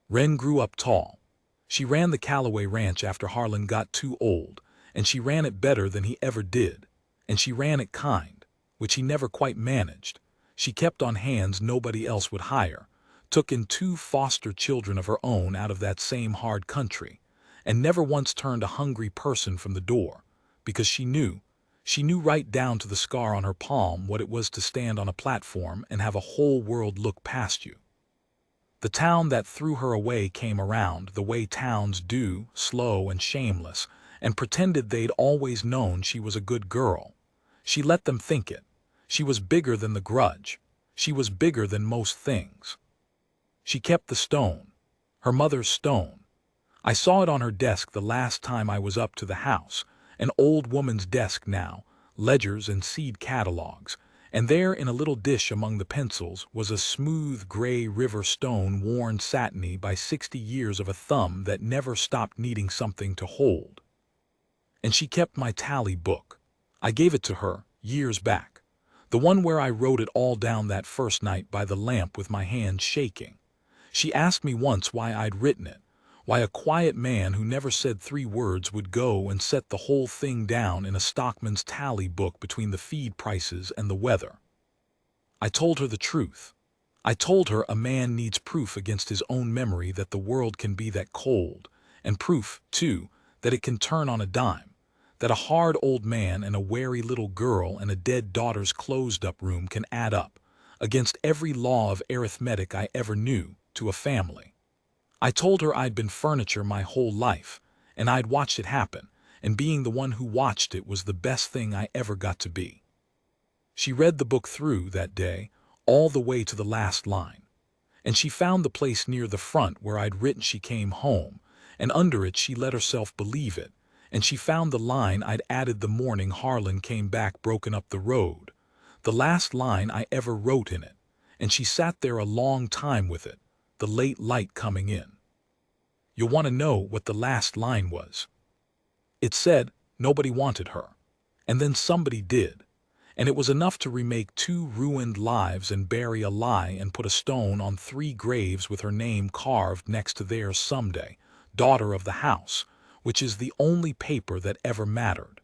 Wren grew up tall. She ran the Calloway Ranch after Harlan got too old, and she ran it better than he ever did, and she ran it kind, which he never quite managed. She kept on hands nobody else would hire, took in 2 foster children of her own out of that same hard country, and never once turned a hungry person from the door, because she knew right down to the scar on her palm what it was to stand on a platform and have a whole world look past you. The town that threw her away came around, the way towns do, slow and shameless, and pretended they'd always known she was a good girl. She let them think it. She was bigger than the grudge. She was bigger than most things. She kept the stone, her mother's stone. I saw it on her desk the last time I was up to the house, an old woman's desk now, ledgers and seed catalogs, and there in a little dish among the pencils was a smooth gray river stone worn satiny by 60 years of a thumb that never stopped needing something to hold. And she kept my tally book. I gave it to her, years back. The one where I wrote it all down that first night by the lamp with my hands shaking. She asked me once why I'd written it, why a quiet man who never said 3 words would go and set the whole thing down in a stockman's tally book between the feed prices and the weather. I told her the truth. I told her a man needs proof against his own memory that the world can be that cold, and proof, too, that it can turn on a dime, that a hard old man and a wary little girl and a dead daughter's closed-up room can add up, against every law of arithmetic I ever knew, to a family. I told her I'd been furniture my whole life, and I'd watched it happen, and being the one who watched it was the best thing I ever got to be. She read the book through that day, all the way to the last line, and she found the place near the front where I'd written she came home, and under it she let herself believe it, and she found the line I'd added the morning Harlan came back broken up the road, the last line I ever wrote in it, and she sat there a long time with it, the late light coming in. You'll want to know what the last line was. It said nobody wanted her, and then somebody did, and it was enough to remake 2 ruined lives and bury a lie and put a stone on 3 graves with her name carved next to theirs someday, daughter of the house, which is the only paper that ever mattered.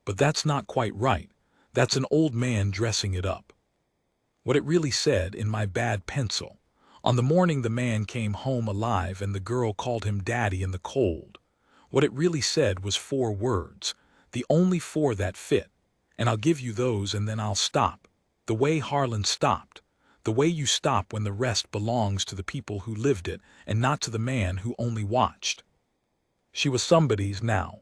But that's not quite right. That's an old man dressing it up. What it really said in my bad pencil, on the morning the man came home alive and the girl called him daddy in the cold, what it really said was 4 words, the only 4 that fit, and I'll give you those and then I'll stop, the way Harlan stopped, the way you stop when the rest belongs to the people who lived it and not to the man who only watched. She was somebody's now,